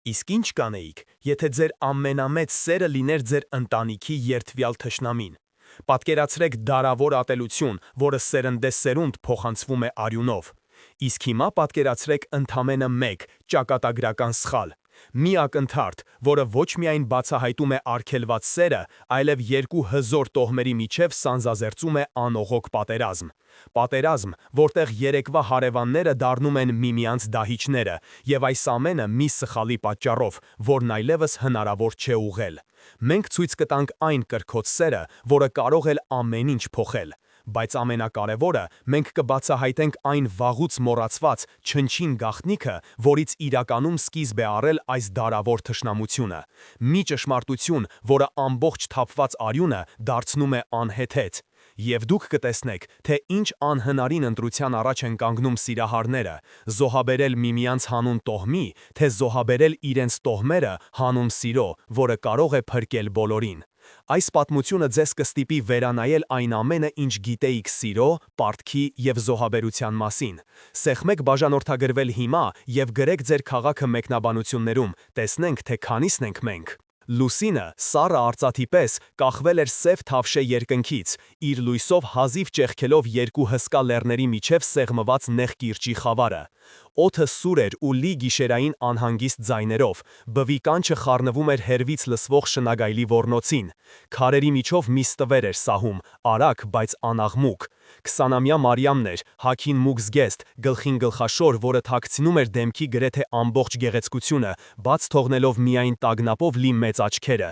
Իսկ ինչ կանեիք, եթե ձեր ամենամեծ սերը լիներ ձեր ընտանիքի երդվյալ թշնամին։ Պատկերացրեք դարավոր ատելություն, որը սերնդեսերունդ փոխանցվում է արյունով։ Իսկ հիմա պատկերացրեք ընդամենը մեկ ճակատագրական սխալ։ Մի ակնթարթ, որը ոչ միայն բացահայտում է արգելված սերը, այլև երկու հզոր տոհմերի միջև սանձազերծում է անողոք պատերազմ։ Պատերազմ, որտեղ երեկվա հարևանները դառնում են միմյանց դահիճները, եւ այս ամենը մի սխալի պատճառով, որն այլևս հնարավոր չէ ուղղել։ Մենք ցույց կտանք այն կրքոտ սերը, որը կարող է ամեն ինչ փոխել։ Բայց ամենակարևորը, մենք կբացահայտենք այն վաղուց մոռացված չնչին գաղտնիքը, որից իրականում սկիզբ է առել այս դարավոր թշնամությունը։ Մի ճշմարտություն, որը ամբողջ թափված արյունը դարձնում է անհեթեթ։ Եվ դուք կտեսնեք, թե ինչ անհնարին ընտրության առաջ են կանգնում սիրահարները՝ զոհաբերել միմյանց հանուն տոհմի, թե զոհաբերել իրենց տոհմերը հանուն սիրո, որը կարող է փրկել բոլորին։ Այս պատմությունը ձեզ կստիպի վերանայել այն ամենը, ինչ գիտեիք սիրո, պարտքի և զոհաբերության մասին։ Սեղմեք բաժանորդագրվել հիմա և գրեք ձեր քաղաքը մեկնաբանություններում, տեսնենք, թե քանիսն ենք մենք։ Լուսինը, սառը արծաթի պես, կախվել էր սև թավշե երկնքից, իր լույսով հազիվ ճեղքելով երկու հսկա լեռների միջև սեղմված նեղ կիրճի խավարը։ Օդը սուր էր ու լի գիշերային անհանգիստ ձայներով, բվի կանչը խառնվում էր հեռվից լսվող շնագայլի ոռնոցին։ Քարերի միջով մի ստվեր էր սահում, արագ, բայց անաղմուկ։ 20-ամյա Մարիամն էր, հագին մուգ զգեստ, գլխին գլխաշոր, որը թաքցնում էր դեմքի գրեթե ամբողջ գեղեցկությունը, բաց թողնելով միայն տագնապով լի մեծ աչքերը։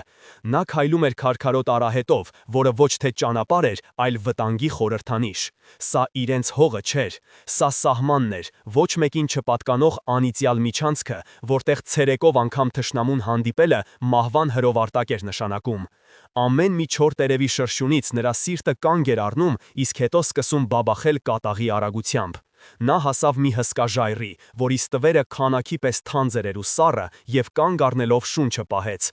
Նա քայլում էր քարքարոտ արահետով, որը ոչ թե ճանապարհ էր, այլ վտանգի խորհրդանիշ։ Սա իրենց հողը չէր, սա սահմանն էր, ոչ մեկին չպատկանող անիծյալ միջանցքը, որտեղ ցերեկով անգամ թշնամուն հանդիպելը մահվան հրովարտակ էր նշանակում։ Ամեն մի չոր տերևի շրշյունից նրա սիրտը կանգ էր առնում, իսկ հետո սկսում բաբախել կատաղի արագությամբ։ Նա հասավ մի հսկա ժայռի, որի ստվերը քանակի պես թանձր էր ու սառը, և կանգ առնելով շունչը պահեց։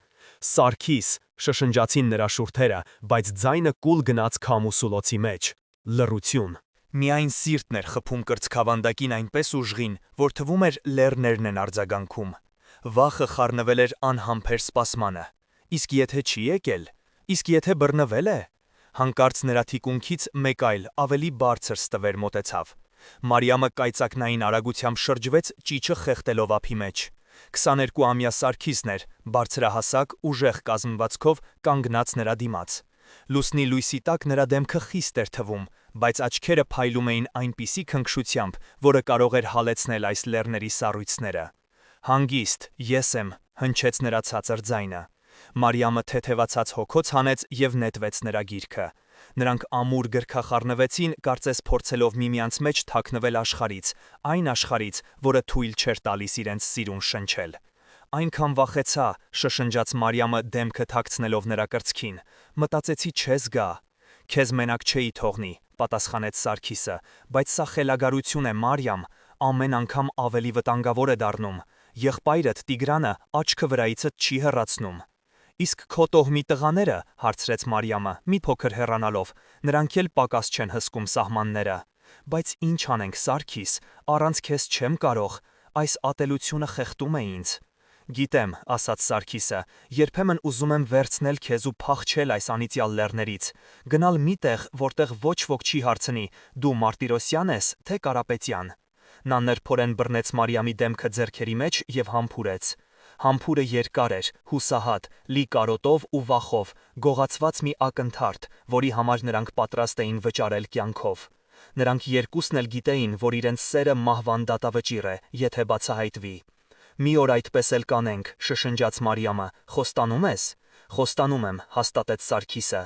«Սարգիս», շշնջացին նրա շուրթերը, բայց ձայնը կուլ գնաց քամ ու սուլոցի մեջ։ Լռություն։ Միայն սիրտն էր խփում կրծքավանդակին այնպես ուժղին, որ թվում էր լեռներն են արձագանքում։ Վախը խառնվել էր անհամբեր սպասմանը։ Իսկ եթե չի եկել։ Իսկ եթե բռնվել է։ Հանկարծ նրա թիկունքից մեկ այլ, ավելի բարձր ստվեր մոտեցավ։ Մարիամը կայծակնային արագությամբ շրջվեց, ճիչը խեղդելով ափի մեջ։ 22-ամյա Սարգիսն էր, բարձրահասակ, ուժեղ կազմվածքով, կանգնած նրա դիմաց։ Լուսնի լույսի տակ նրա դեմքը խիստ էր թվում, բայց աչքերը փայլում էին այնպիսի քնքշությամբ, որը կարող էր հալեցնել այս լեռների սառույցները։ «Հանգիստ, ես եմ», հնչեց նրա ցածր ձայնը։ Մարիամը թեթևացած հոգոց հանեց և նետվեց նրա գիրքը։ Նրանք ամուր գրքախառնվեցին, կարծես փորձելով միմյանց մեջ թաքնվել աշխարհից, այն աշխարհից, որը թույլ չէր տալիս իրենց սիրուն շնչել։ «Այնքան վախեցա», շշնջաց Մարիամը դեմքը թաքցնելով նրա կրծքին։ «Մտածեցի չես գա»։ «Քեզ մենակ չէի թողնի», պատասխանեց Սարգիսը, «բայց սա խելագարություն է, Մարիամ, ամեն անգամ ավելի վտանգավոր է դառնում։ Եղբայրդ Տիգրանը աչքը վրայիցդ չի հեռացնում»։ «Իսկ քո տոհմի տղաները», հարցրեց Մարիամը, մի փոքր հեռանալով, «նրանք էլ պակաս չեն հսկում սահմանները»։ «Բայց ինչ անենք, Սարգիս, առանց քեզ չեմ կարող, այս ատելությունը խեղդում է ինձ»։ «Գիտեմ», ասաց Սարգիսը, «երբեմն ուզում եմ վերցնել քեզ ու փախչել այս անիծյալ լեռներից, գնալ մի տեղ, որտեղ ոչ ոք չի հարցնի՝ դու Մարտիրոսյա՞ն ես, թե Կարապետյան»։ Նա նրբորեն բռնեց Մարիամի դեմքը ձեռքերի մեջ և համբուրեց։ Համբուրը երկար էր, հուսահատ, լի կարոտով ու վախով, գողացված մի ակնթարթ, որի համար նրանք պատրաստ էին վճարել կյանքով։ Նրանք երկուսն էլ գիտեին, որ իրենց սերը մահվան դատավճիռ է, եթե բացահայտվի։ «Մի օր այդպես էլ կանենք», շշնջաց Մարիամը, «խոստանում ես»։ «Խոստանում եմ», հաստատեց Սարգիսը։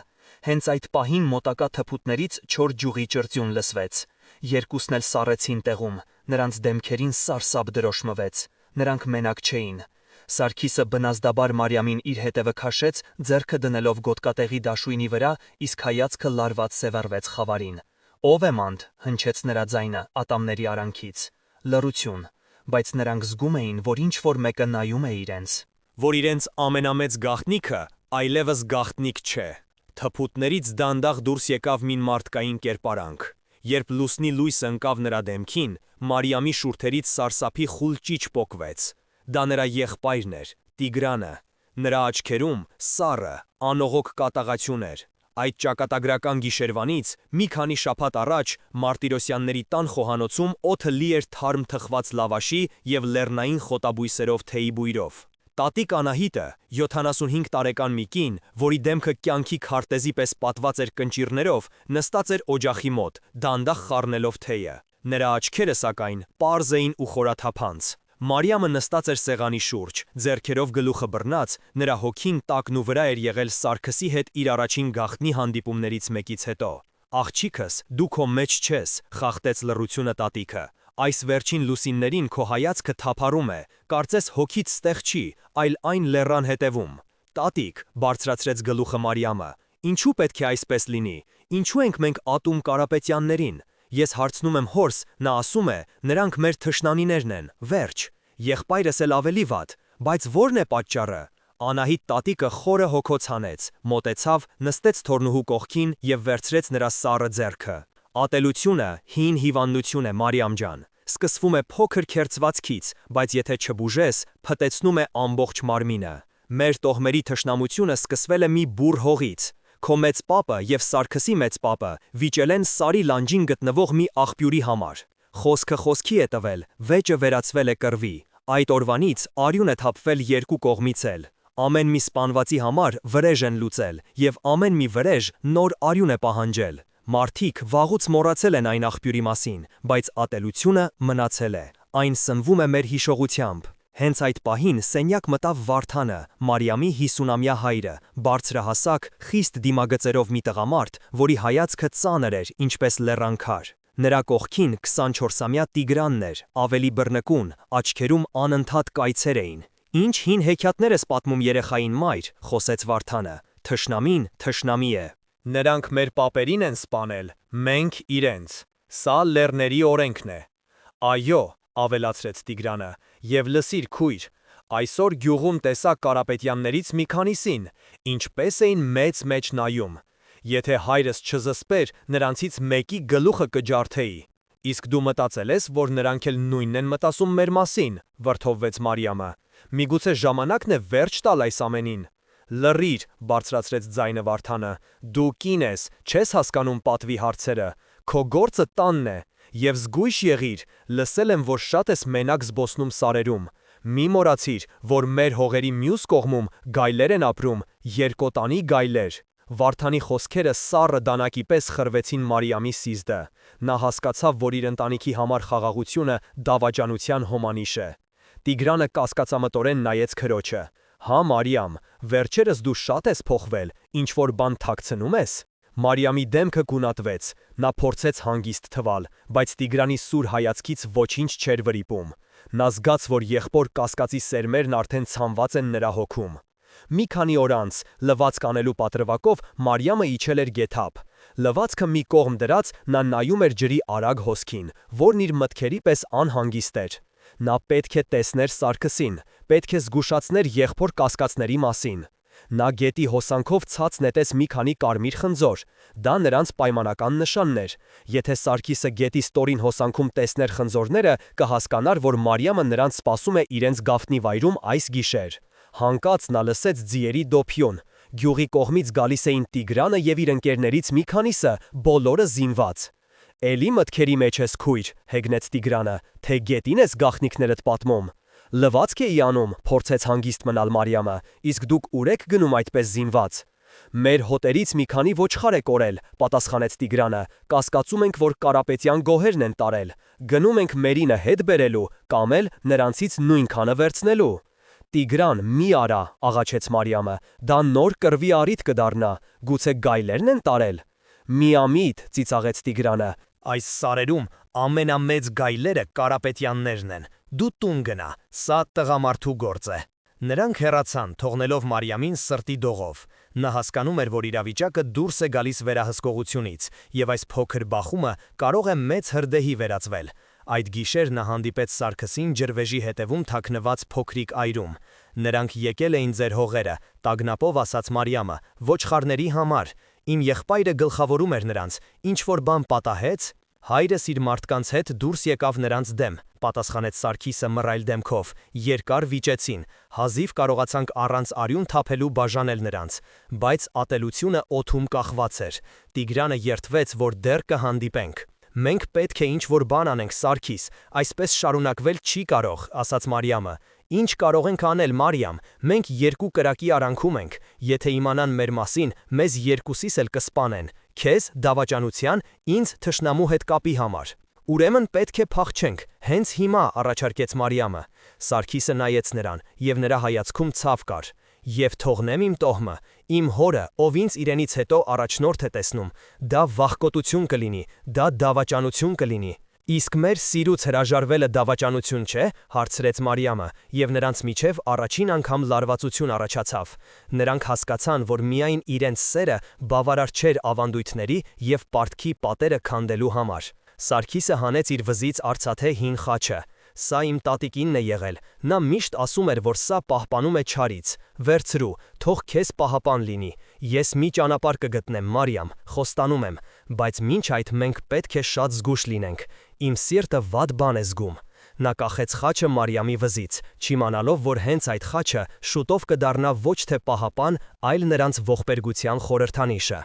Հենց այդ պահին մոտակա թփուտներից չոր ջուղի ճրծյուն լսվեց։ Երկուսն էլ սառեցին տեղում, նրանց դեմքերին սարսափ դրոշմվեց։ Նրանք մենակ չէին։ Սարգիսը բնազդաբար Մարիամին իր հետևը քաշեց, ձեռքը դնելով գոտկատեղի դաշույնի վրա, իսկ հայացքը լարված սևեռվեց խավարին։ «Ո՞վ է մանդ», հնչեց նրա ձայնը ատամների արանքից։ Լռություն, բայց նրանք զգում էին, որ ինչ-որ մեկը նայում է իրենց։ Որ իրենց ամենամեծ գաղտնիքը այլևս գաղտնիք չէ։ Թփուտներից դանդաղ դուրս եկավ մի մարդկային կերպարանք։ Երբ լուսնի լույսը ընկավ նրա դեմքին, Մարիամի շուրթերից սարսափի խուլ ճիչ պոկվեց։ դա նրա եղբայրն էր, Տիգրանը։ Նրա աչքերում սառը, անողոք կատաղություն էր։ Այդ ճակատագրական գիշերվանից մի քանի շաբաթ առաջ Մարտիրոսյանների տան խոհանոցում օդը լի էր թարմ թխված լավաշի և լեռնային խոտաբույսերով թեյի բույրով։ Տատիկ Անահիտը, 75 տարեկան մի կին, որի դեմքը կյանքի քարտեզի պես պատված էր կնճիռներով, նստած էր օջախի մոտ, դանդաղ խառնելով թեյը։ Նրա աչքերը, սակայն, պարզ էին ու խորաթափանց։ Մարիամը նստած էր սեղանի շուրջ, ձեռքերով գլուխը բռնած, նրա հոգին տակն ու վրա էր եղել Սարգսի հետ իր առաջին գաղտնի հանդիպումներից մեկից հետո։ «Աղջիկս, դու քո մեջ չես», խախտեց լռությունը տատիկը։ «Այս վերջին լուսիններին քո հայացքը թափառում է, կարծես հոգիդ ստեղ չի, այլ այն լեռան հետևում»։ «Տատիկ», բարձրացրեց գլուխը Մարիամը, «ինչու պետք է այսպես լինի, ինչու ենք մենք ատում Կարապետյաններին։ Ես հարցնում եմ հորս, նա ասում է, նրանք մեր թշնամիներն են, վերջ։ Եղբայրս էլ ավելի վատ, բայց ո՞րն է պատճառը»։ Անահիտ տատիկը խորը հոգոց հանեց, մոտեցավ, նստեց թոռնուհու կողքին և վերցրեց նրա սառը ձեռքը։ «Ատելությունը հին հիվանդություն է, Մարիամ ջան, սկսվում է փոքր քերծվածքից, բայց եթե չբուժես, փտեցնում է ամբողջ մարմինը։ Մեր տոհմերի թշնամությունը սկսվել է մի բուռ հողից։ Քո մեծ պապը և Սարգսի մեծ պապը վիճել են Սարի լանջին գտնվող մի աղբյուրի համար։ Խոսքը խոսքի է տվել, վեճը վերածվել է կռվի։ Այդ օրվանից արյուն է թափվել երկու կողմից էլ։ Ամեն մի սպանվածի համար վրեժ են լուծել, և ամեն մի վրեժ նոր արյուն է պահանջել։ Մարդիկ վաղուց մոռացել են այն աղբյուրի մասին, բայց ատելությունը մնացել է։ Այն սնվում է մեր հիշողությամբ։ Հենց այդ պահին սենյակ մտավ Վարդանը, Մարիամի 50-ամյա հայրը, բարձրահասակ, խիստ դիմագծերով մի տղամարդ, որի հայացքը ծանր էր, ինչպես լեռանքար։ Նրա կողքին 24-ամյա Տիգրանն էր, ավելի բռնկուն, աչքերում անընդհատ կայծեր էին։ «Ինչ հին հեքիաթներ ես պատմում երեխային, մայր», խոսեց Վարդանը, «թշնամին թշնամի է։ Նրանք մեր պապերին են սպանել, մենք իրենց։ Սա լեռների օրենքն է»։ «Այո», ավելացրեց Տիգրանը, «և լսիր քույր, այսօր գյուղում տեսա Կարապետյաններից մի քանիսին, ինչպես էին մեծ նայում։ Եթե հայրս չզսպեր, նրանցից մեկի գլուխը կջարդեի»։ «Իսկ դու մտածել ես, որ նրանք էլ նույնն են մտածում մեր մասին», վրդովվեց Մարիամը։ «Միգուցե ժամանակն է վերջ տալ այս ամենին»։ «Լռիր», բարձրացրեց ձայնը Վարդանը, «դու կին ես, չես հասկանում պատվի հարցերը, քո գործը տանն է, և զգույշ եղիր, լսել եմ, որ շատ ես մենակ զբոսնում սարերում։ Մի մոռացիր, որ մեր հողերի մյուս կողմում գայլեր են ապրում, երկոտանի գայլեր»։ Վարդանի խոսքերը սառը դանակի պես խրվեցին Մարիամի սիզդը։ Նա հասկացավ, որ իր ընտանիքի համար խաղաղությունը դավաճանության հոմանիշ է։ Տիգրանը կասկածամտորեն նայեց քրոջը։ «Հա, Մարիամ, վերջերս դու շատ ես փոխվել, ինչ-որ բան թաքցնում ես»։ Մարիամի դեմքը գունատվեց, նա փորձեց հանգիստ թվալ, բայց Տիգրանի սուր հայացքից ոչինչ չէր վրիպում։ Նա զգաց, որ եղբոր կասկածի սերմերն արդեն ցանված են նրա հոգում։ Մի քանի օր անց, լվացք անելու պատրվակով Մարիամը իջել էր գեթափ։ Լվացքը մի կողմ դրած, նա նայում էր ջրի արագ հոսքին, որն իր մտքերի պես անհանգիստ էր։ Նա պետք է տեսներ Սարգսին, պետք է զգուշացներ եղբոր կասկածների մասին։ Նա գետի հոսանքով ցած նետեց մի քանի կարմիր խնձոր։ Դա նրանց պայմանական նշանն էր։ Եթե Սարգիսը գետի ստորին հոսանքում տեսներ խնձորները, կհասկանար, որ Մարիամը նրանց սպասում է իրենց գաղտնի վայրում այս գիշեր։ Հանկած նա լսեց ձիերի դոփյուն։ Գյուղի կողմից գալիս էին Տիգրանը և իր ընկերներից մի քանիսը, բոլորը զինված։ «Էլի մտքերի մեջ ես, քույր», հեգնեց Տիգրանը, «թե գետին ես գաղտնիքներդ պատմում»։ «Լվացք էի անում», փորձեց հանգիստ մնալ Մարիամը, «իսկ դուք ուր եք գնում այդպես զինված»։ «Մեր հոտերից մի քանի ոչխար է կորել», պատասխանեց Տիգրանը, «կասկածում ենք, որ Կարապետյան գոհերն են տարել։ Գնում ենք մերինը հետ բերելու, կամ էլ նրանցից նույնքանը վերցնելու»։ «Տիգրան, մի արա», աղաչեց Մարիամը, «դա նոր կռվի առիթ կդառնա, գուցե գայլերն են տարել»։ «Միամիտ», ծիծաղեց Տիգրանը, «այս սարերում ամենամեծ գայլերը Կարապետյաններն են, դու տուն գնա, սա տղամարդու գործ է»։ Նրանք հեռացան, թողնելով Մարիամին սրտի դողով։ Նա հասկանում էր, որ իրավիճակը դուրս է գալիս վերահսկողությունից, և այս փոքր բախումը կարող է մեծ հրդեհի վերածվել։ Այդ գիշեր նա հանդիպեց Սարգսին ջրվեժի հետևում թաքնված փոքրիկ այրում։ «Նրանք եկել էին ձեր հողերը», տագնապով ասաց Մարիամը, «ոչխարների համար։ Իմ եղբայրը գլխավորում էր նրանց, ինչ-որ բան պատահեց»։ Հայրս իր մարդկանց հետ դուրս եկավ նրանց դեմ, պատասխանեց Սարգիսը մռայլ դեմքով, երկար վիճեցին, հազիվ կարողացանք առանց արյուն թափելու բաժանել նրանց, բայց ատելությունը օդում կախված էր, Տիգրանը երդվեց, որ դեռ կհանդիպենք։ Մենք պետք է ինչ-որ բան անենք, Սարգիս, այսպես շարունակվել չի կարող, ասաց Մարիամը։ Ինչ կարող ենք անել, Մարիամ, մենք երկու կրակի արանքում ենք, եթե իմանան մեր մասին, մեզ երկուսիս էլ կսպանեն, քեզ դավաճանության, ինձ թշնամու հետ կապի համար։ Ուրեմն պետք է փախչենք, հենց հիմա, առաջարկեց Մարիամը։ Սարգիսը նայեց նրան, և նրա հայացքում ցավ կար։ Եվ թողնեմ իմ տոհմը, իմ հորը, ով ինձ իրենից հետո առաջնորդ է տեսնում, դա վախկոտություն կլինի, դա դավաճանություն կլինի։ Իսկ մեր սիրուց հրաժարվելը դավաճանություն չէ, հարցրեց Մարիամը, և նրանց միջև առաջին անգամ լարվածություն առաջացավ։ Նրանք հասկացան, որ միայն իրենց սերը բավարար չէր ավանդույթների և պարտքի պատերը քանդելու համար։ Սարգիսը հանեց իր վզից արծաթե հին խաչը։ Սա իմ տատիկինն է եղել, նա միշտ ասում էր, որ սա պահպանում է չարից, վերցրու, թող քեզ պահապան լինի, ես մի ճանապարհ կգտնեմ, Մարիամ, խոստանում եմ, բայց մինչ այդ մենք պետք է շատ զգույշ լինենք, իմ սիրտը վատ բան է զգում։ Նա կախեց խաչը Մարիամի վզից, չիմանալով, որ հենց այդ խաչը շուտով կդառնա ոչ թե պահապան, այլ նրանց ողբերգության խորհրդանիշը։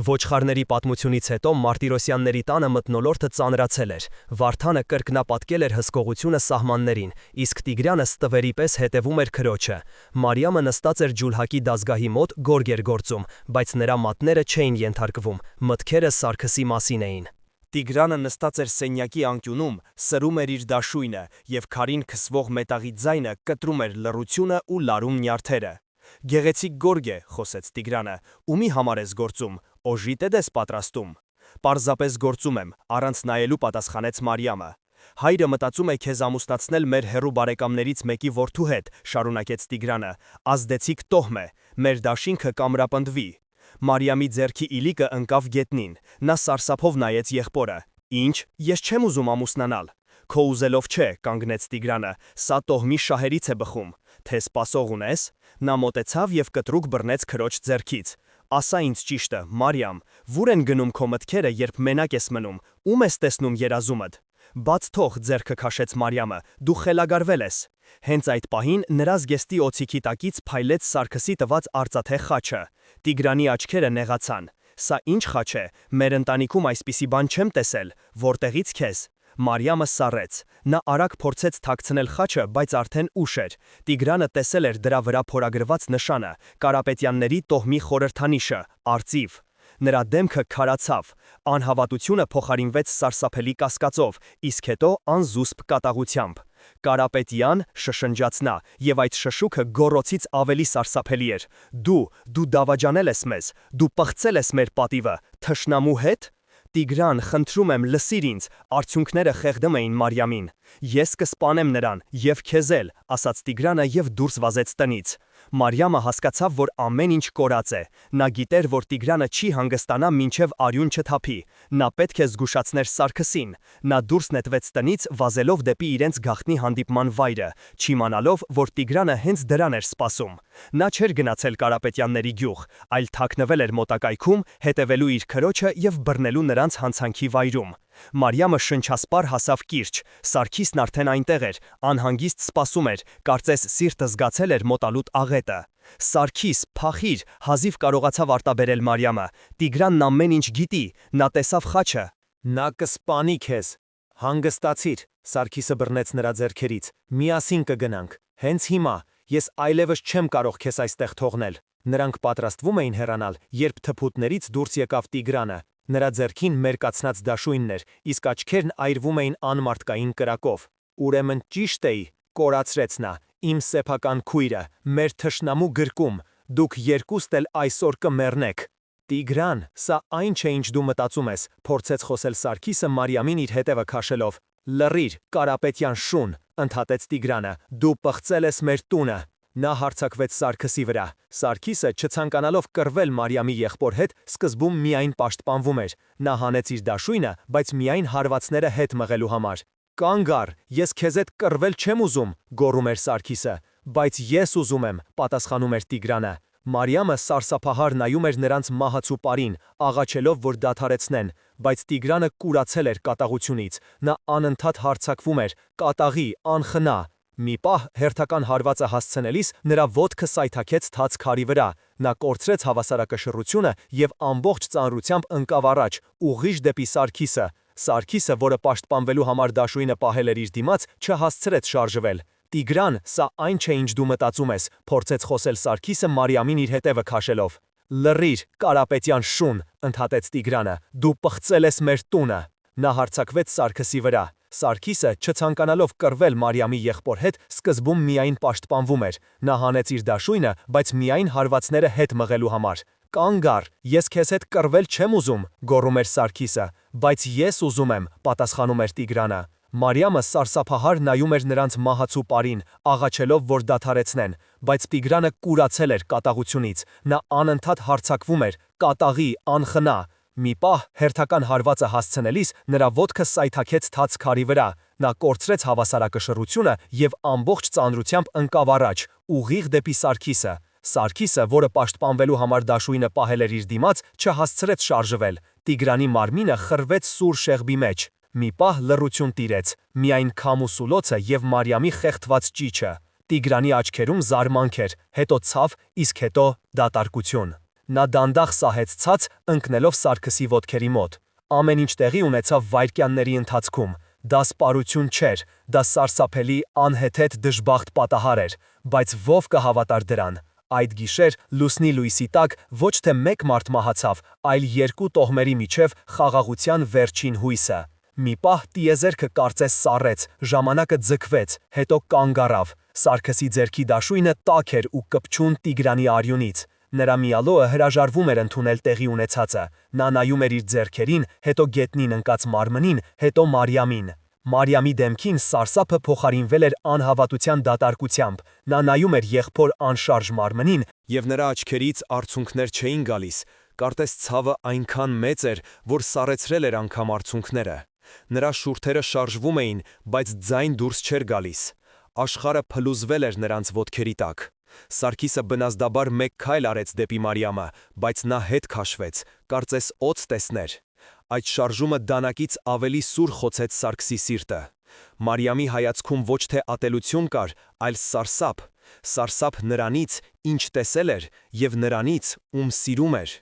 Ոչխարների պատմությունից հետո Մարտիրոսյանների տանը մթնոլորտը ծանրացել էր, Վարդանը կրկնապատկել էր հսկողությունը սահմաններին, իսկ Տիգրանը ստվերի պես հետևում էր քրոջը։ Մարիամը նստած էր ջուլհակի դազգահի մոտ գորգ էր գործում, բայց նրա մատները չէին ենթարկվում, մտքերը Սարգսի մասին էին։ Տիգրանը նստած էր սենյակի անկյունում, սրում էր իր դաշույնը, և քարին քսվող մետաղի ձայնը կտրում էր լռությունը ու լարում նյարդերը։ Գեղեցիկ գորգ է, խոսեց Տիգրանը, ումի համար ես գործում, օժիտ ես պատրաստում։ Պարզապես գործում եմ, առանց նայելու պատասխանեց Մարիամը։ Հայրը մտածում է քեզ ամուսնացնել մեր հեռու բարեկամներից մեկի որդու հետ, շարունակեց Տիգրանը, ազդեցիկ տոհմ է, մեր դաշինքը կամրապնդվի։ Մարիամի ձեռքի իլիկը ընկավ գետնին, նա սարսափով նայեց եղբորը։ Ինչ, ես չեմ ուզում ամուսնանալ։ Քո ուզելով չէ, կանգնեց Տիգրանը, սա տոհմի շահերից է բխում։ Թե սպասող ունես։ Նա մոտեցավ և կտրուկ բռնեց քրոջ ձեռքից։ Ասա ինձ ճիշտը, Մարիամ, ո՞ւր են գնում քո մտքերը, երբ մենակ ես մնում, ում ես տեսնում երազումդ։ Բաց թող, ձեռքը քաշեց Մարիամը, դու խելագարվել ես։ Հենց այդ պահին նրա զգեստի օձիքի տակից փայլեց Սարգսի տված արծաթե խաչը։ Տիգրանի աչքերը նեղացան։ Սա ինչ խաչ է, մեր ընտանիքում այսպիսի բան չեմ տեսել, որտեղից քեզ։ Մարիամը սառեց։ Նա արագ փորձեց թաքցնել խաչը, բայց արդեն ուշ էր։ Տիգրանը տեսել էր դրա վրա փորագրված նշանը, Կարապետյանների տոհմի խորհրդանիշը, արծիվ։ Նրա դեմքը քարացավ, անհավատությունը փոխարինվեց սարսափելի կասկածով, իսկ հետո անզուսպ կատաղությամբ։ Կարապետյան, շշնջաց նա, և այդ շշուկը գոռոցից ավելի սարսափելի էր։ Դու դավաճանել ես մեզ, դու պղծել ես մեր պատիվը, թշնամու հետ։ Տիգրան, խնդրում եմ, լսիր ինձ, արդյունքները խեղդում էին Մարիամին։ Ես կսպանեմ նրան, և քեզ էլ, ասաց Տիգրանը և դուրս վազեց տնից։ Մարիամը հասկացավ, որ ամեն ինչ կորած է։ Նա գիտեր, որ Տիգրանը չի հանգստանա մինչև արյուն չթափի։ Նա պետք է զգուշացներ Սարգսին։ Նա դուրս նետվեց տնից, վազելով դեպի իրենց գաղտնի հանդիպման վայրը, չիմանալով, որ Տիգրանը հենց դրան էր սպասում։ Նա չէր գնացել Կարապետյանների գյուղ, այլ թաքնվել էր մոտակայքում, հետևելու իր քրոջը և բռնելու նրանց հանցանքի վայրում։ Մարիամը շնչասպառ հասավ կիրճ, Սարգիսն արդեն այնտեղ էր, անհանգիստ սպասում էր, կարծես սիրտը զգացել էր մոտալուտ աղետը։ Սարգիս, փախիր, հազիվ կարողացավ արտաբերել Մարիամը, Տիգրանն ամեն ինչ գիտի, նա տեսավ խաչը։ Նա կսպանի քեզ։ Հանգստացիր, Սարգիսը բռնեց նրա ձեռքերից, միասին կգնանք, հենց հիմա, ես այլևս չեմ կարող քեզ այստեղ թողնել։ Նրանք պատրաստվում էին հեռանալ, երբ թփուտներից դուրս եկավ Տիգրանը։ Նրա ձեռքին մերկացնած դաշույնն էր, իսկ աչքերն այրվում էին անմարդկային կրակով։ Ուրեմն ճիշտ էի, կորացրեց նա, իմ սեփական քույրը, մեր թշնամու գրկում, դուք երկուստ էլ այսօր կմեռնեք։ Տիգրան, սա այն չէ, ինչ դու մտածում ես, փորձեց խոսել Սարգիսը Մարիամին իր հետևը քաշելով։ Լռիր, Կարապետյան շուն, ընդհատեց Տիգրանը, դու պղծել ես մեր տունը։ Նա հարձակվեց Սարգսի վրա։ Սարգիսը, չցանկանալով կռվել Մարիամի եղբոր հետ, սկզբում միայն պաշտպանվում էր։ Նա հանեց իր դաշույնը, բայց միայն հարվածները հետ մղելու համար։ Կանգ առ, ես քեզ հետ կռվել չեմ ուզում, գոռում էր Սարգիսը, բայց ես ուզում եմ, պատասխանում էր Տիգրանը։ Մարիամը սարսափահար նայում էր նրանց մահացու պարին, աղաչելով, որ դադարեցնեն, բայց Տիգրանը կուրացել էր կատաղությունից, նա անընդհատ հարձակվում էր, կատաղի, անխնա։ Մի պահ հերթական հարվածը հասցնելիս նրա ոտքը սայթաքեց թաց քարի վրա, նա կորցրեց հավասարակշռությունը և ամբողջ ծանրությամբ ընկավ առաջ, ուղիղ դեպի Սարգիսը։ Սարգիսը, որը պաշտպանվելու համար դաշույնը պահել էր իր դիմաց, չհասցրեց շարժվել։ Տիգրան, սա այն չէ, ինչ դու մտածում ես, փորձեց խոսել Սարգիսը Մարիամին իր հետևը քաշելով։ Լռիր, Կարապետյան շուն, ընդհատեց Տիգրանը, դու պղծել ես մեր տունը։ Նա հարձակվեց Սարգսի վրա։ Սարգիսը, չցանկանալով կռվել Մարիամի եղբոր հետ, սկզբում միայն պաշտպանվում էր։ Նա հանեց իր դաշույնը, բայց միայն հարվածները հետ մղելու համար։ Կանգ առ, ես քեզ հետ կռվել չեմ ուզում, գոռում էր Սարգիսը, բայց ես ուզում եմ, պատասխանում էր Տիգրանը։ Մարիամը սարսափահար նայում էր նրանց մահացու պարին, աղաչելով, որ դադարեցնեն, բայց Տիգրանը կուրացել էր կատաղությունից, նա անընդհատ հարձակվում էր, կատաղի, անխնա։ Մի պահ հերթական հարվածը հասցնելիս նրա ոտքը սայթաքեց թաց քարի վրա, նա կորցրեց հավասարակշռությունը և ամբողջ ծանրությամբ ընկավ առաջ, ուղիղ դեպի Սարգիսը։ Սարգիսը, որը պաշտպանվելու համար դաշույնը պահել էր իր դիմաց, չհասցրեց շարժվել։ Տիգրանի մարմինը խրվեց սուր շեղբի մեջ։ Մի պահ լռություն տիրեց, միայն քամու սուլոցը և Մարիամի խեղդված ճիչը։ Տիգրանի աչքերում զարմանք էր, հետո ցավ, իսկ հետո դատարկություն։ Նա դանդաղ սահեց ցած, ընկնելով Սարգսի ոտքերի մոտ։ Ամեն ինչ տեղի ունեցավ վայրկյանների ընթացքում։ Դա սպառություն չէր, դա սարսափելի, անհեթեթ դժբախտ պատահար էր, բայց ով կհավատար դրան։ Այդ գիշեր լուսնի լույսի տակ ոչ թե մեկ մարդ մահացավ, այլ երկու տոհմերի միջև խաղաղության վերջին հույսը։ Մի պահ տիեզերքը կարծես սառեց, ժամանակը ձգվեց, հետո կանգ առավ։ Սարգսի ձեռքի դաշույնը տաք էր ու կպչուն Տիգրանի արյունից։ Նրա միալոը հրաժարվում էր ընդունել տեղի ունեցածը։ Նա նայում էր իր ձեռքերին, հետո գետնին ընկած մարմնին, հետո Մարիամին։ Մարիամի դեմքին սարսափը փոխարինվել էր անհավատության դատարկությամբ։ Նա նայում էր եղբոր անշարժ մարմնին, Եվ նրա աչքերից արցունքներ չէին գալիս, կարծես ցավը այնքան մեծ էր, որ սառեցրել էր անգամ արցունքները։ Նրա շուրթերը շարժվում էին, բայց ձայն դուրս չէր գալիս։ Աշխարհը փլուզվել էր նրանց ոտքերի տակ։ Սարգիսը բնազդաբար մեկ քայլ արեց դեպի Մարիամը, բայց նա հետ քաշվեց, կարծես օձ տեսներ։ Այդ շարժումը դանակից ավելի սուր խոցեց Սարգսի սիրտը։ Մարիամի հայացքում ոչ թե ատելություն կար, այլ սարսափ։ Սարսափ նրանից, ինչ տեսել էր, և նրանից, ում սիրում էր։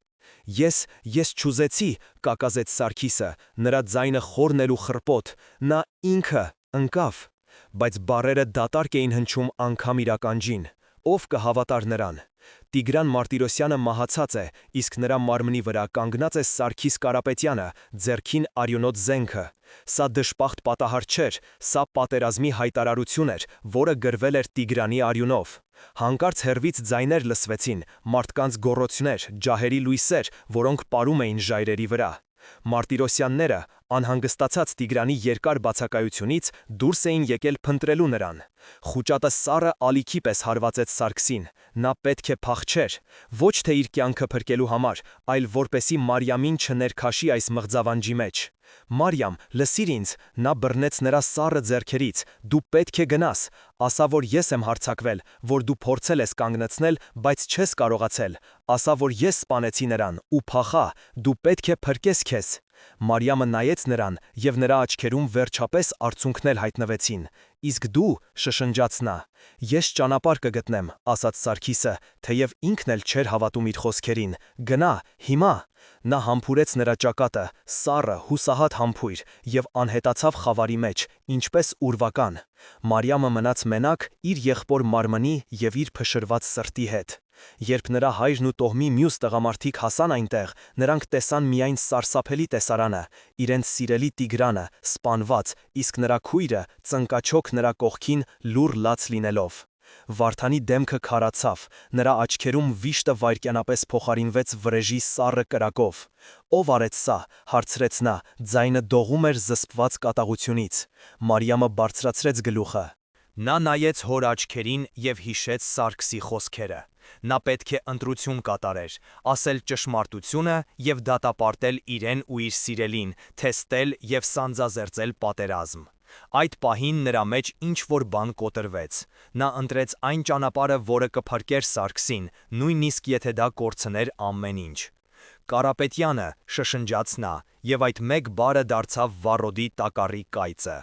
Ես չուզեցի, կակազեց Սարգիսը, նրա ձայնը խորն էր ու խռպոտ, նա ինքը ընկավ, բայց բառերը դատարկ էին հնչում անգամ իր ականջին։ Ով կհավատար նրան։ Տիգրան Մարտիրոսյանը մահացած է, իսկ նրա մարմնի վրա կանգնած է Սարգիս Կարապետյանը, ձեռքին արյունոտ զենքը։ Սա դժբախտ պատահար չէր, սա պատերազմի հայտարարություն էր, որը գրվել էր Տիգրանի արյունով։ Հանկարծ հեռվից ձայներ լսվեցին, մարդկանց գոռոցներ, ջահերի լույսեր, որոնք պարում էին ժայռերի վրա։ Մարտիրոսյանները, անհանգստացած Տիգրանի երկար բացակայությունից, դուրս էին եկել փնտրելու նրան։ Խուճատը սառը ալիքի պես հարվածեց Սարգսին։ Նա պետք է փախչեր, ոչ թե իր կյանքը փրկելու համար, այլ որպեսզի Մարիամին չներքաշի այս մղձավանջի մեջ։ Մարիամ, լսիր ինձ, նա բռնեց նրա սառը ձեռքերից, դու պետք է գնաս, ասա, որ ես եմ հարձակվել, որ դու փորձել ես կանգնեցնել, բայց չես կարողացել, ասա, որ ես սպանեցի նրան ու փախա, դու պետք է փրկես քեզ։ Մարիամը նայեց նրան, և նրա աչքերում վերջապես արցունքներ հայտնվեցին։ Իսկ դու, շշնջաց նա, ես ճանապարհ կգտնեմ, ասաց Սարգիսը, թեև ինքն էլ չէր հավատում իր խոսքերին, գնա, հիմա։ Նա համբուրեց նրա ճակատը, սառը, հուսահատ համբույր, և անհետացավ խավարի մեջ, ինչպես ուրվական։ Մարիամը մնաց մենակ իր եղբոր մարմնի և իր փշրված սրտի հետ։ Երբ նրա հայրն ու տոհմի մյուս տղամարդիկ հասան այնտեղ, նրանք տեսան միայն սարսափելի տեսարանը, իրենց սիրելի Տիգրանը, սպանված, իսկ նրա քույրը, ծնկաչոք նրա կողքին լուռ լաց լինելով։ Վարդանի դեմքը քարացավ, նրա աչքերում վիշտը վայրկյանապես փոխարինվեց վրեժի սառը կրակով։ Ո՞վ արեց սա, հարցրեց նա, ձայնը դողում էր զսպված կատաղությունից։ Մարիամը բարձրացրեց գլուխը։ Նա նայեց հոր աչքերին և հիշեց Սարգսի խոսքերը։ Նա պետք է ընտրություն կատարեր, ասել ճշմարտությունը և դատապարտել իրեն ու իր սիրելին, թեստել և սանձազերծել պատերազմ։ Այդ պահին նրա մեջ ինչ-որ բան կոտրվեց։ Նա ընտրեց այն ճանապարհը, որը կփրկեր Սարգսին, նույնիսկ եթե դա կորցներ ամեն ինչ։ «Կարապետյանը», շշնջաց նա, եւ այդ մեկ բառը դարձավ վառոդի տակառի կայծը։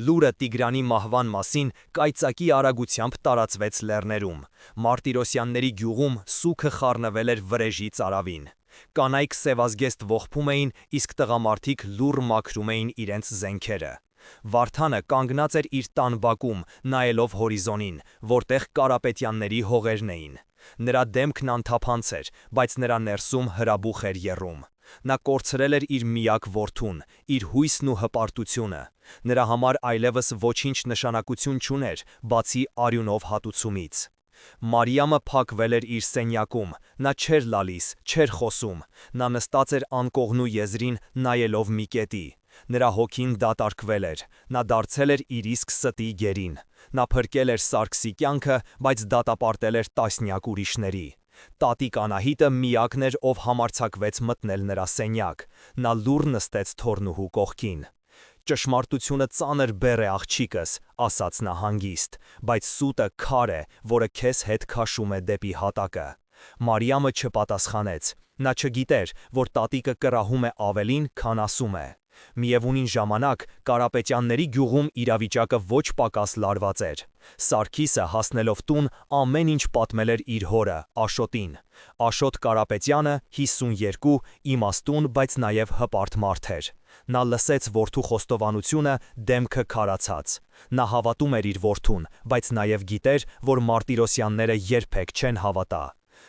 Լուրը Տիգրանի մահվան մասին կայծակի արագությամբ տարածվեց լեռներում։ Մարտիրոսյանների գյուղում սուգը խառնվել էր վրեժի ծարավին։ Կանայք սևազգեստ ողբում էին, իսկ տղամարդիկ լուռ մաքրում էին իրենց զենքերը։ Վարդանը կանգնած էր իր տան բակում, նայելով հորիզոնին, որտեղ Կարապետյանների հողերն էին։ Նրա դեմքն անթափանց էր, բայց նրա ներսում հրաբուխ էր եռում։ Նա կորցրել էր իր միակ որդուն, իր հույսն ու հպարտությունը։ Նրա համար այլևս ոչինչ նշանակություն չուներ, բացի արյունով հատուցումից։ Մարիամը փակվել էր իր սենյակում, նա չէր լալիս, չէր խոսում, նա նստած էր անկողնու եզրին, նայելով մի կետի։ Նրա հոգին դատարկվել էր, նա դարձել էր իր իսկ ստի գերին։ Նա փրկել էր Սարգսի կյանքը, բայց դատապարտել էր տասնյակ ուրիշների։ Տատիկ Անահիտը միակն էր, ով համարձակվեց մտնել նրա սենյակ։ Նա լուռ նստեց թոռնուհու կողքին։ «Ճշմարտությունը ծանր բեռ է, աղջիկս», ասաց նա հանգիստ, «բայց սուտը քար է, որը քեզ հետ քաշում է դեպի հատակը»։ Մարիամը չպատասխանեց։ Նա չգիտեր, որ տատիկը կռահում է ավելին, քան ասում է։ Միևնույն ժամանակ Կարապետյանների գյուղում իրավիճակը ոչ պակաս լարված էր։ Սարգիսը հասնելով տուն ամեն ինչ պատմել էր իր հորը, Աշոտին։ Աշոտ Կարապետյանը 52, իմաստուն, բայց նաև հպարտ մարդ էր։ Նա լսեց որդու խոստովանությունը, դեմքը քարացած։ Նա հավատում էր իր որդուն, բայց նաև գիտեր, որ Մարտիրոսյանները երբեք չեն հավատա։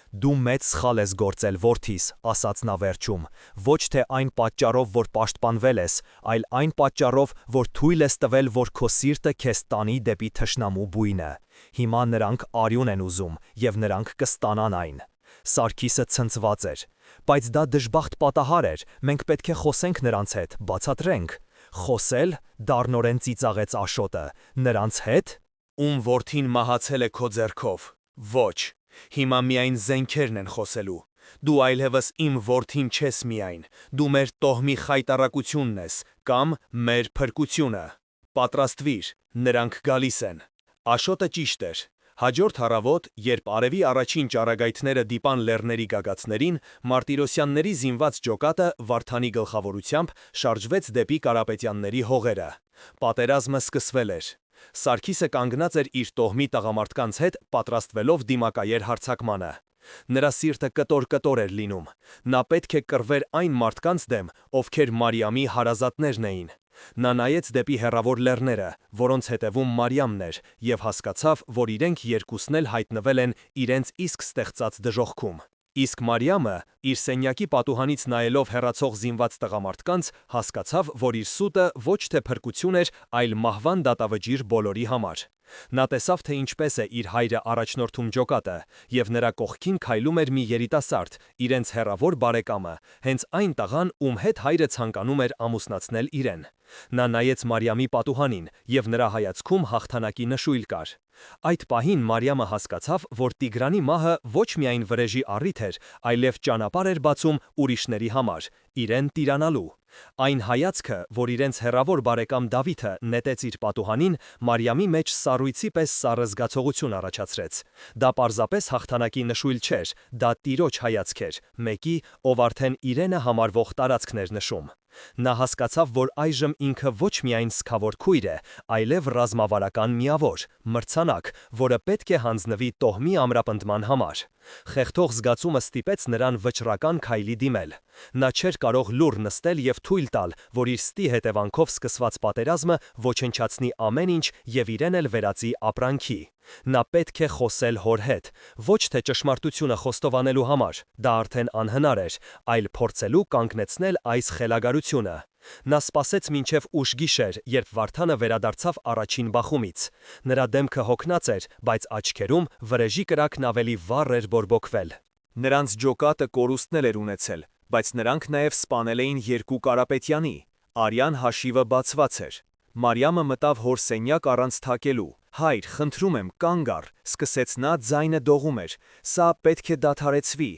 «Դու մեծ սխալ ես գործել, որդիս», ասաց նա վերջում, «ոչ թե այն պատճառով, որ պաշտպանվել ես, այլ այն պատճառով, որ թույլ ես տվել, որ քո սիրտը քեզ տանի դեպի թշնամու բույնը։ Հիմա նրանք արյուն են ուզում, եւ նրանք կստանան այն»։ Սարգիսը ցնցված էր։ «Բայց դա դժբախտ պատահար էր, մենք պետք է խոսենք նրանց հետ, բացատրենք»։ «Խոսել», դառնորեն ծիծաղեց Աշոտը, «նրանց հետ»։ Ում որդին մահացել է քո ձեռքով։ Ոչ, հիմա միայն զենքերն են խոսելու։ Դու այլևս իմ որդին չես միայն, դու մեր տոհմի խայտառակությունն ես, կամ մեր փրկությունը։ Պատրաստվիր, նրանք գալիս են։ Աշոտը ճիշտ էր։ Հաջորդ առավոտ, երբ արևի առաջին ճառագայթները դիպան լեռների գագաթներին, Մարտիրոսյանների զինված ջոկատը Վարդանի գլխավորությամբ շարժվեց դեպի Կարապետյանների հողերը։ Պատերազմը սկսվել էր։ Սարգիսը կանգնած էր իր տոհմի տղամարդկանց հետ, պատրաստվելով դիմակայել հարձակմանը։ Նրա սիրտը կտոր-կտոր էր լինում։ Նա պետք է կռվեր այն մարդկանց դեմ, ովքեր Մարիամի հարազատներն էին։ Նա նայեց դեպի հեռավոր լեռները, որոնց հետևում Մարիամն էր, եւ հասկացավ, որ իրենք երկուսն էլ հայտնվել են իրենց իսկ ստեղծած դժոխքում։ Իսկ Մարիամը, իր սենյակի պատուհանից նայելով հեռացող զինված տղամարդկանց, հասկացավ, որ իր սուտը ոչ թե փրկություն էր, այլ մահվան դատավճիռ բոլորի համար։ Նա տեսավ, թե ինչպես է իր հայրը առաջնորդում ջոկատը, եւ նրա կողքին քայլում էր մի երիտասարդ, իրենց հեռավոր բարեկամը, հենց այն տղան, ում հետ հայրը ցանկանում էր ամուսնացնել իրեն։ Նա նայեց Մարիամի պատուհանին, եւ նրա հայացքում հաղթանակի նշույլ կար։ Այդ պահին Մարիամը հասկացավ, որ Տիգրանի մահը ոչ միայն վրեժի առիթ էր, այլև ճանապարհ էր բացում ուրիշների համար, իրեն տիրանալու։ Այն հայացքը, որ իրենց հեռավոր բարեկամ Դավիթը նետեց իր պատուհանին, Մարիամի մեջ սառույցի պես սառը զգացողություն առաջացրեց։ Դա պարզապես հաղթանակի նշույլ չէր, դա Տիրոջ հայացք էր, մեկի, ով արդեն իրենը համարվող տարածքն էր նշում։ Նա հասկացավ, որ այժմ ինքը ոչ միայն սգավոր քույր է, այլև ռազմավարական միավոր, մրցանակ, որը պետք է հանձնվի տոհմի ամրապնդման համար։ Խեղդող զգացումը ստիպեց նրան վճռական քայլի դիմել։ Նա չէր կարող լուռ նստել եւ թույլ տալ, որ իր ստի հետևանքով սկսված պատերազմը ոչնչացնի ամեն ինչ եւ իրեն էլ վերածի ապրանքի։ Նա պետք է խոսել հոր հետ, ոչ թե ճշմարտությունը խոստովանելու համար, դա արդեն անհնար էր, այլ փորձելու կանգնեցնել այս խելագարությունը։ Նա սպասեց մինչև ուշ գիշեր, երբ Վարդանը վերադարձավ առաջին բախումից։ Նրա դեմքը հոգնած էր, բայց աչքերում վրեժի կրակն ավելի վառ էր բորբոքվել։ Նրանց ջոկատը կորուստներ էր ունեցել, բայց նրանք նաև սպանել էին երկու Կարապետյանի։ Արյան հաշիվը բացված էր։ Մարիամը մտավ հոր սենյակ առանց թակելու։ «Հայր, խնդրում եմ, կանգ առ», սկսեց նա, ձայնը դողում էր։ «Սա պետք է դադարեցվի։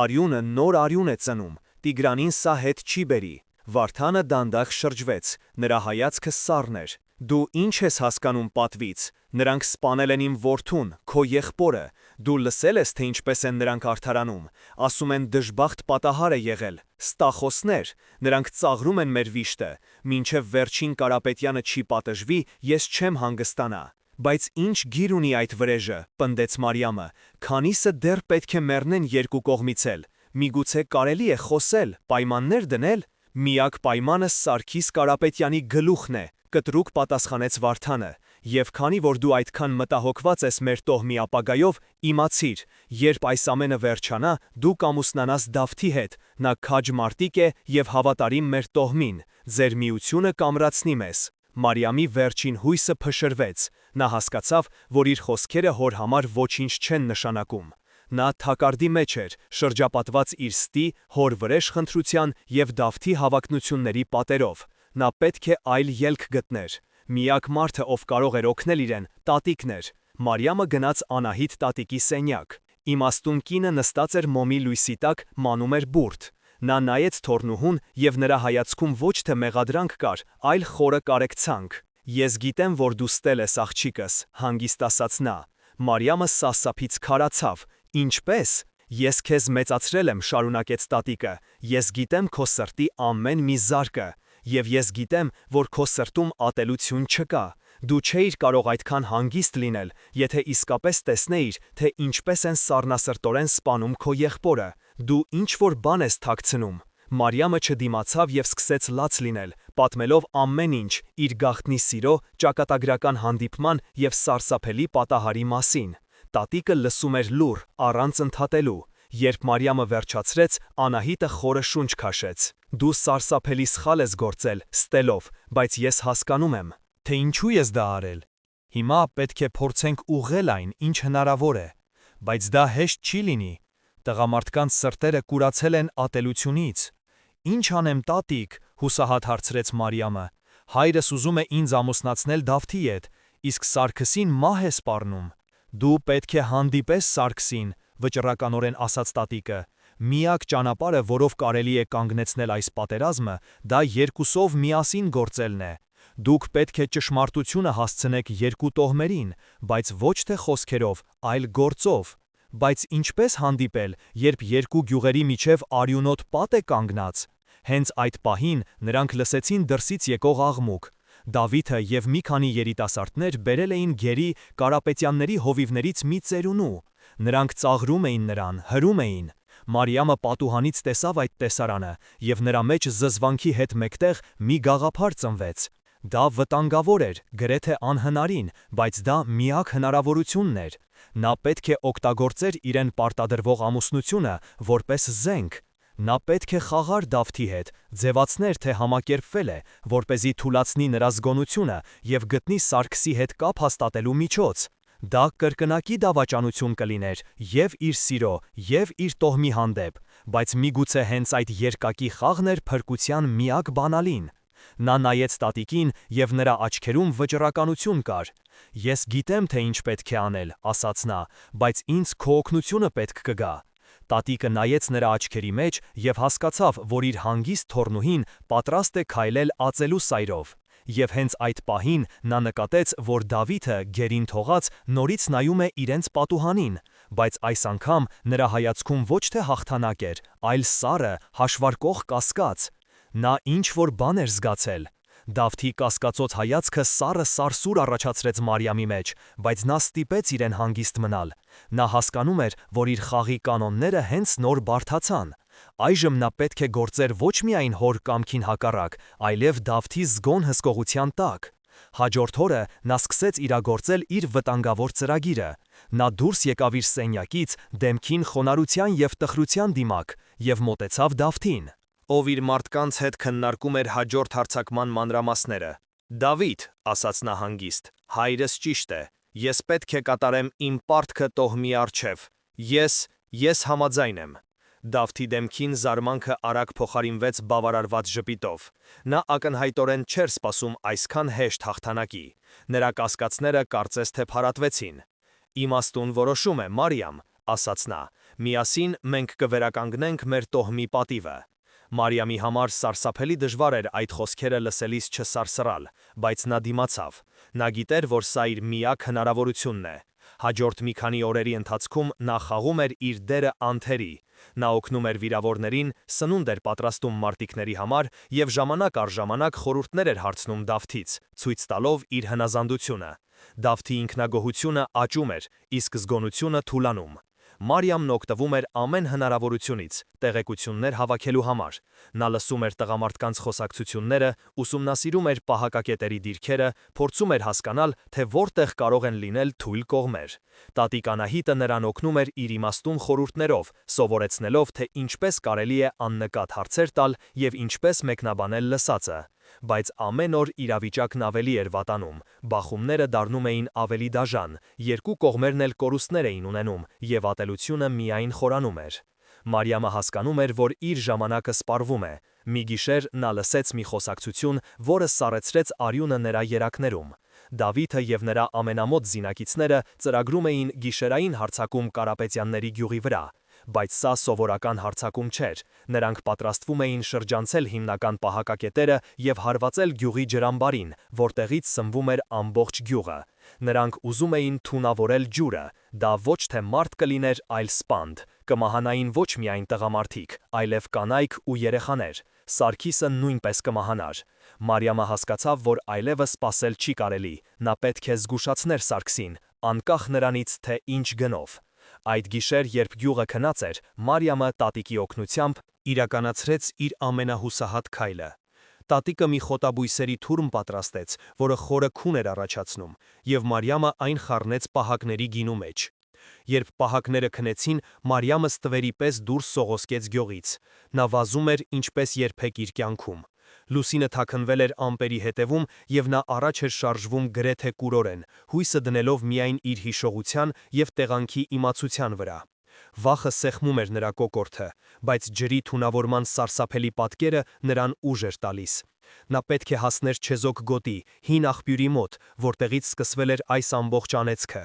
Արյունը նոր արյուն է ծնում։ Տիգրանին սա հետ չի բերի»։ Վարդանը դանդաղ շրջվեց, նրա հայացքը սառն էր։ Դու ինչ ես հասկանում պատվից, նրանք սպանել են իմ որդուն, քո եղբորը, դու լսել ես, թե ինչպես են նրանք արդարանում, ասում են դժբախտ պատահար է եղել, ստախոսներ, նրանք ծաղրում են մեր վիշտը, մինչև վերջին Կարապետյանը չի պատժվի, ես չեմ հանգստանա։ Բայց ինչ գիր ունի այդ վրեժը, պնդեց Մարիամը, քանիսը դեռ պետք է մեռնեն երկու կողմից էլ, միգուցե կարելի է խոսել, պայմաններ դնել, միակ պայմանը Սարգիս Կարապետյանի գլուխն է, կտրուկ պատասխանեց Վարդանը, և քանի որ դու այդքան մտահոգված ես մեր տոհմի ապագայով, իմացիր, երբ այս ամենը վերջանա, դու կամուսնանաս Դավթի հետ, նա քաջ մարտիկ է և հավատարիմ մեր տոհմին, ձեր միությունը կամրացնի մեզ։ Մարիամի վերջին հույսը փշրվեց, նա հասկացավ, որ իր խոսքերը հոր համար ոչինչ չեն նշանակում։ Նա թակարդի մեջ էր, շրջապատված իր ստի, հոր վրեժ խնդրության և Դավթի հավակնությունների պատերով։ Նա պետք է այլ ելք գտներ։ Միակ մարդը, ով կարող էր օգնել իրեն, տատիկն էր։ Մարիամը գնաց Անահիտ տատիկի սենյակ։ Իմաստուն կինը նստած էր մոմի լույսի տակ, մանում էր բուրդ։ Նա նայեց թորնուհուն, և նրա հայացքում ոչ թե մեղադրանք կար, այլ խորը կարեկցանք։ Ես գիտեմ, որ դու ստել ես աղջիկս, հանգիստ ասաց նա։ Մարիամը սասափից քարացավ։ Ինչպե՞ս։ Ես քեզ մեծացրել եմ, շարունակեց տատիկը, ես գիտեմ քո սրտի ամեն մի զարկը, և ես գիտեմ, որ քո սրտում ատելություն չկա։ Դու չէիր կարող այդքան հանգիստ լինել, եթե իսկապես տեսնեիր, թե ինչպես են սառնասրտորեն սպանում քո եղբորը, դու ինչ-որ բան ես թաքցնում։ Մարիամը չդիմացավ և սկսեց լաց լինել, պատմելով ամեն ինչ, իր գաղտնի սիրո, ճակատագրական հանդիպման և սարսափելի պատահարի մասին։ Տատիկը լսում էր լուռ, առանց ընդհատելու։ Երբ Մարիամը վերջացրեց, Անահիտը խորը շունչ քաշեց։ Դու սարսափելի սխալ ես գործել, ստելով, բայց ես հասկանում եմ, թե ինչու ես դա արել։ Հիմա պետք է փորձենք ուղղել այն, ինչ հնարավոր է, բայց դա հեշտ չի լինի։ Տղամարդկանց սրտերը կուրացել են ատելությունից։ Ինչ անեմ, տատիկ, հուսահատ հարցրեց Մարիամը։ Հայրս ուզում է ինձ ամուսնացնել Դավթի հետ, իսկ Սարգսին մահ է սպառնում։ Դու պետք է հանդիպես Սարգսին, վճռականորեն ասաց տատիկը։ Միակ ճանապարհը, որով կարելի է կանգնեցնել այս պատերազմը, դա երկուսով միասին գործելն է։ Դուք պետք է ճշմարտությունը հասցնեք երկու տոհմերին, բայց ոչ թե խոսքերով, այլ գործով։ Բայց ինչպես հանդիպել, երբ երկու գյուղերի միջև արյունոտ պատ է կանգնած։ Հենց այդ պահին նրանք լսեցին դրսից եկող աղմուկ։ Դավիթը և մի քանի երիտասարդներ բերել էին գերի Կարապետյանների հովիվներից մի ծերունու։ Նրանք ծաղրում էին նրան, հրում էին։ Մարիամը պատուհանից տեսավ այդ տեսարանը, և նրա մեջ զզվանքի հետ մեկտեղ մի գաղափար ծնվեց։ Դա վտանգավոր էր, գրեթե անհնարին, բայց դա միակ հնարավորությունն էր։ Նա պետք է օգտագործեր իրեն պարտադրվող ամուսնությունը որպես զենք։ Նա պետք է խաղար Դավթի հետ, ձևացներ, թե համակերպվել է, որպեսզի թուլացնի նրա զգոնությունը և գտնի Սարգսի հետ կապ հաստատելու միջոց։ Դա կրկնակի դավաճանություն կլիներ և իր սիրո, և իր տոհմի հանդեպ, բայց միգուցե հենց այդ երկակի խաղն էր փրկության միակ բանալին։ Նա նայեց տատիկին, և նրա աչքերում վճռականություն կար։ Ես գիտեմ, թե ինչ պետք է անել, ասաց նա, բայց ինձ քո օգնությունը պետք կգա։ Տատիկը նայեց նրա աչքերի մեջ և հասկացավ, որ իր հանգիստ թոռնուհին պատրաստ է քայլել ածելու սայրով։ Եվ հենց այդ պահին նա նկատեց, որ Դավիթը, գերին թողած, նորից նայում է իրենց պատուհանին, բայց այս անգամ նրա հայացքում ոչ թե հաղթանակ էր, այլ սառը, հաշվարկող կասկած։ Նա ինչ-որ բան էր զգացել։ Դավթի կասկածոտ հայացքը սառը սարսուր առաջացրեց Մարիամի մեջ, բայց նա ստիպեց իրեն հանգիստ մնալ։ Նա հասկանում էր, որ իր խաղի կանոնները հենց նոր բարդացան։ Այժմ նա պետք է գործեր ոչ միայն հոր կամքին հակառակ, այլև Դավթի զգոն հսկողության տակ։ Հաջորդ օրը նա սկսեց իրագործել իր վտանգավոր ծրագիրը։ Նա դուրս եկավ իր սենյակից, դեմքին խոնարհության և տխրության դիմակ, և մոտեցավ Դավթին, ով իր մարդկանց հետ քննարկում էր հաջորդ հարձակման մանրամասները։ Դավիթ, ասաց նա հանգիստ, հայրս ճիշտ է, ես պետք է կատարեմ իմ պարտքը տոհմի առջև, ես համաձայն եմ։ Դավթի դեմքին զարմանքը արագ փոխարինվեց բավարարված ժպիտով։ Նա ակնհայտորեն չէր սպասում այսքան հեշտ հաղթանակի։ Նրա կասկածները կարծես թե փարատվեցին։ Իմաստուն որոշում է, Մարիամ, ասաց նա, միասին մենք կվերականգնենք մեր տոհմի պատիվը։ Մարիամի համար սարսափելի դժվար էր այդ խոսքերը լսելիս չսարսռալ, բայց նա դիմացավ։ Նա գիտեր, որ սա իր միակ հնարավորությունն է։ Հաջորդ մի քանի օրերի ընթացքում նա խաղում էր իր դերը անթերի։ Նա օգնում էր վիրավորներին, սնունդ էր պատրաստում մարտիկների համար և ժամանակ առ ժամանակ խորհուրդներ էր հարցնում Դավթից, ցույց տալով իր հնազանդությունը։ Դավթի ինքնագոհությունը աճում էր, իսկ զգոնությունը թուլանում։ Մարիամն օգտվում էր ամեն հնարավորությունից, տեղեկություններ հավաքելու համար։ Նա լսում էր տղամարդկանց խոսակցությունները, ուսումնասիրում էր պահակակետերի դիրքերը, փորձում էր հասկանալ, թե որտեղ կարող են լինել թույլ կողմեր։ Տատիկ Անահիտը նրան օգնում էր իր իմաստուն խորհուրդներով, սովորեցնելով, թե ինչպես կարելի է աննկատ հարցեր տալ և ինչպես մեկնաբանել լսածը։ Բայց ամեն օր իրավիճակն ավելի էր վատանում, բախումները դառնում էին ավելի դաժան, երկու կողմերն էլ կորուստներ էին ունենում, և ատելությունը միայն խորանում էր։ Մարիամը հասկանում էր, որ իր ժամանակը սպառվում է։ Մի գիշեր նա լսեց մի խոսակցություն, որը սառեցրեց արյունը նրա երակներում։ Դավիթը և նրա ամենամոտ զինակիցները ծրագրում էին գիշերային հարձակում Կարապետյանների գյուղի վրա։ Բայց սա սովորական հարձակում չէր։ Նրանք պատրաստվում էին շրջանցել հիմնական պահակակետերը և հարվածել գյուղի ջրամբարին, որտեղից սնվում էր ամբողջ գյուղը։ Նրանք ուզում էին թունավորել ջուրը։ Դա ոչ թե մարդ կլիներ, այլ սպանդ։ Կմահանային ոչ միայն տղամարդիկ, այլև կանայք ու երեխաներ։ Սարգիսը նույնպես կմահանար։ Մարիամը հասկացավ, որ այլևս սպասել չի կարելի։ Նա պետք է զգուշացներ Սարգսին, անկախ նրանից, թե ինչ գնով։ Այդ գիշեր, երբ գյուղը քնած էր, Մարիամը տատիկի օգնությամբ իրականացրեց իր ամենահուսահատ քայլը։ Տատիկը մի խոտաբույսերի թուրմ պատրաստեց, որը խորը քուն էր առաջացնում, և Մարիամը այն խառնեց պահակների գինու մեջ։ Երբ պահակները քնեցին, Մարիամը ստվերի պես դուրս սողոսկեց գյուղից։ Նա վազում էր, ինչպես երբեք իր կյանքում։ Լուսինը թաքնվել էր ամպերի հետևում, և նա առաջ էր շարժվում գրեթե կուրորեն, հույսը դնելով միայն իր հիշողության և տեղանքի իմացության վրա։ Վախը սեղմում էր նրա կոկորդը, բայց ջրի թունավորման սարսափելի պատկերը նրան ուժ էր տալիս։ Նա պետք է հասներ չեզոք գոտի, հին աղբյուրի մոտ, որտեղից սկսվել էր այս ամբողջ անեծքը։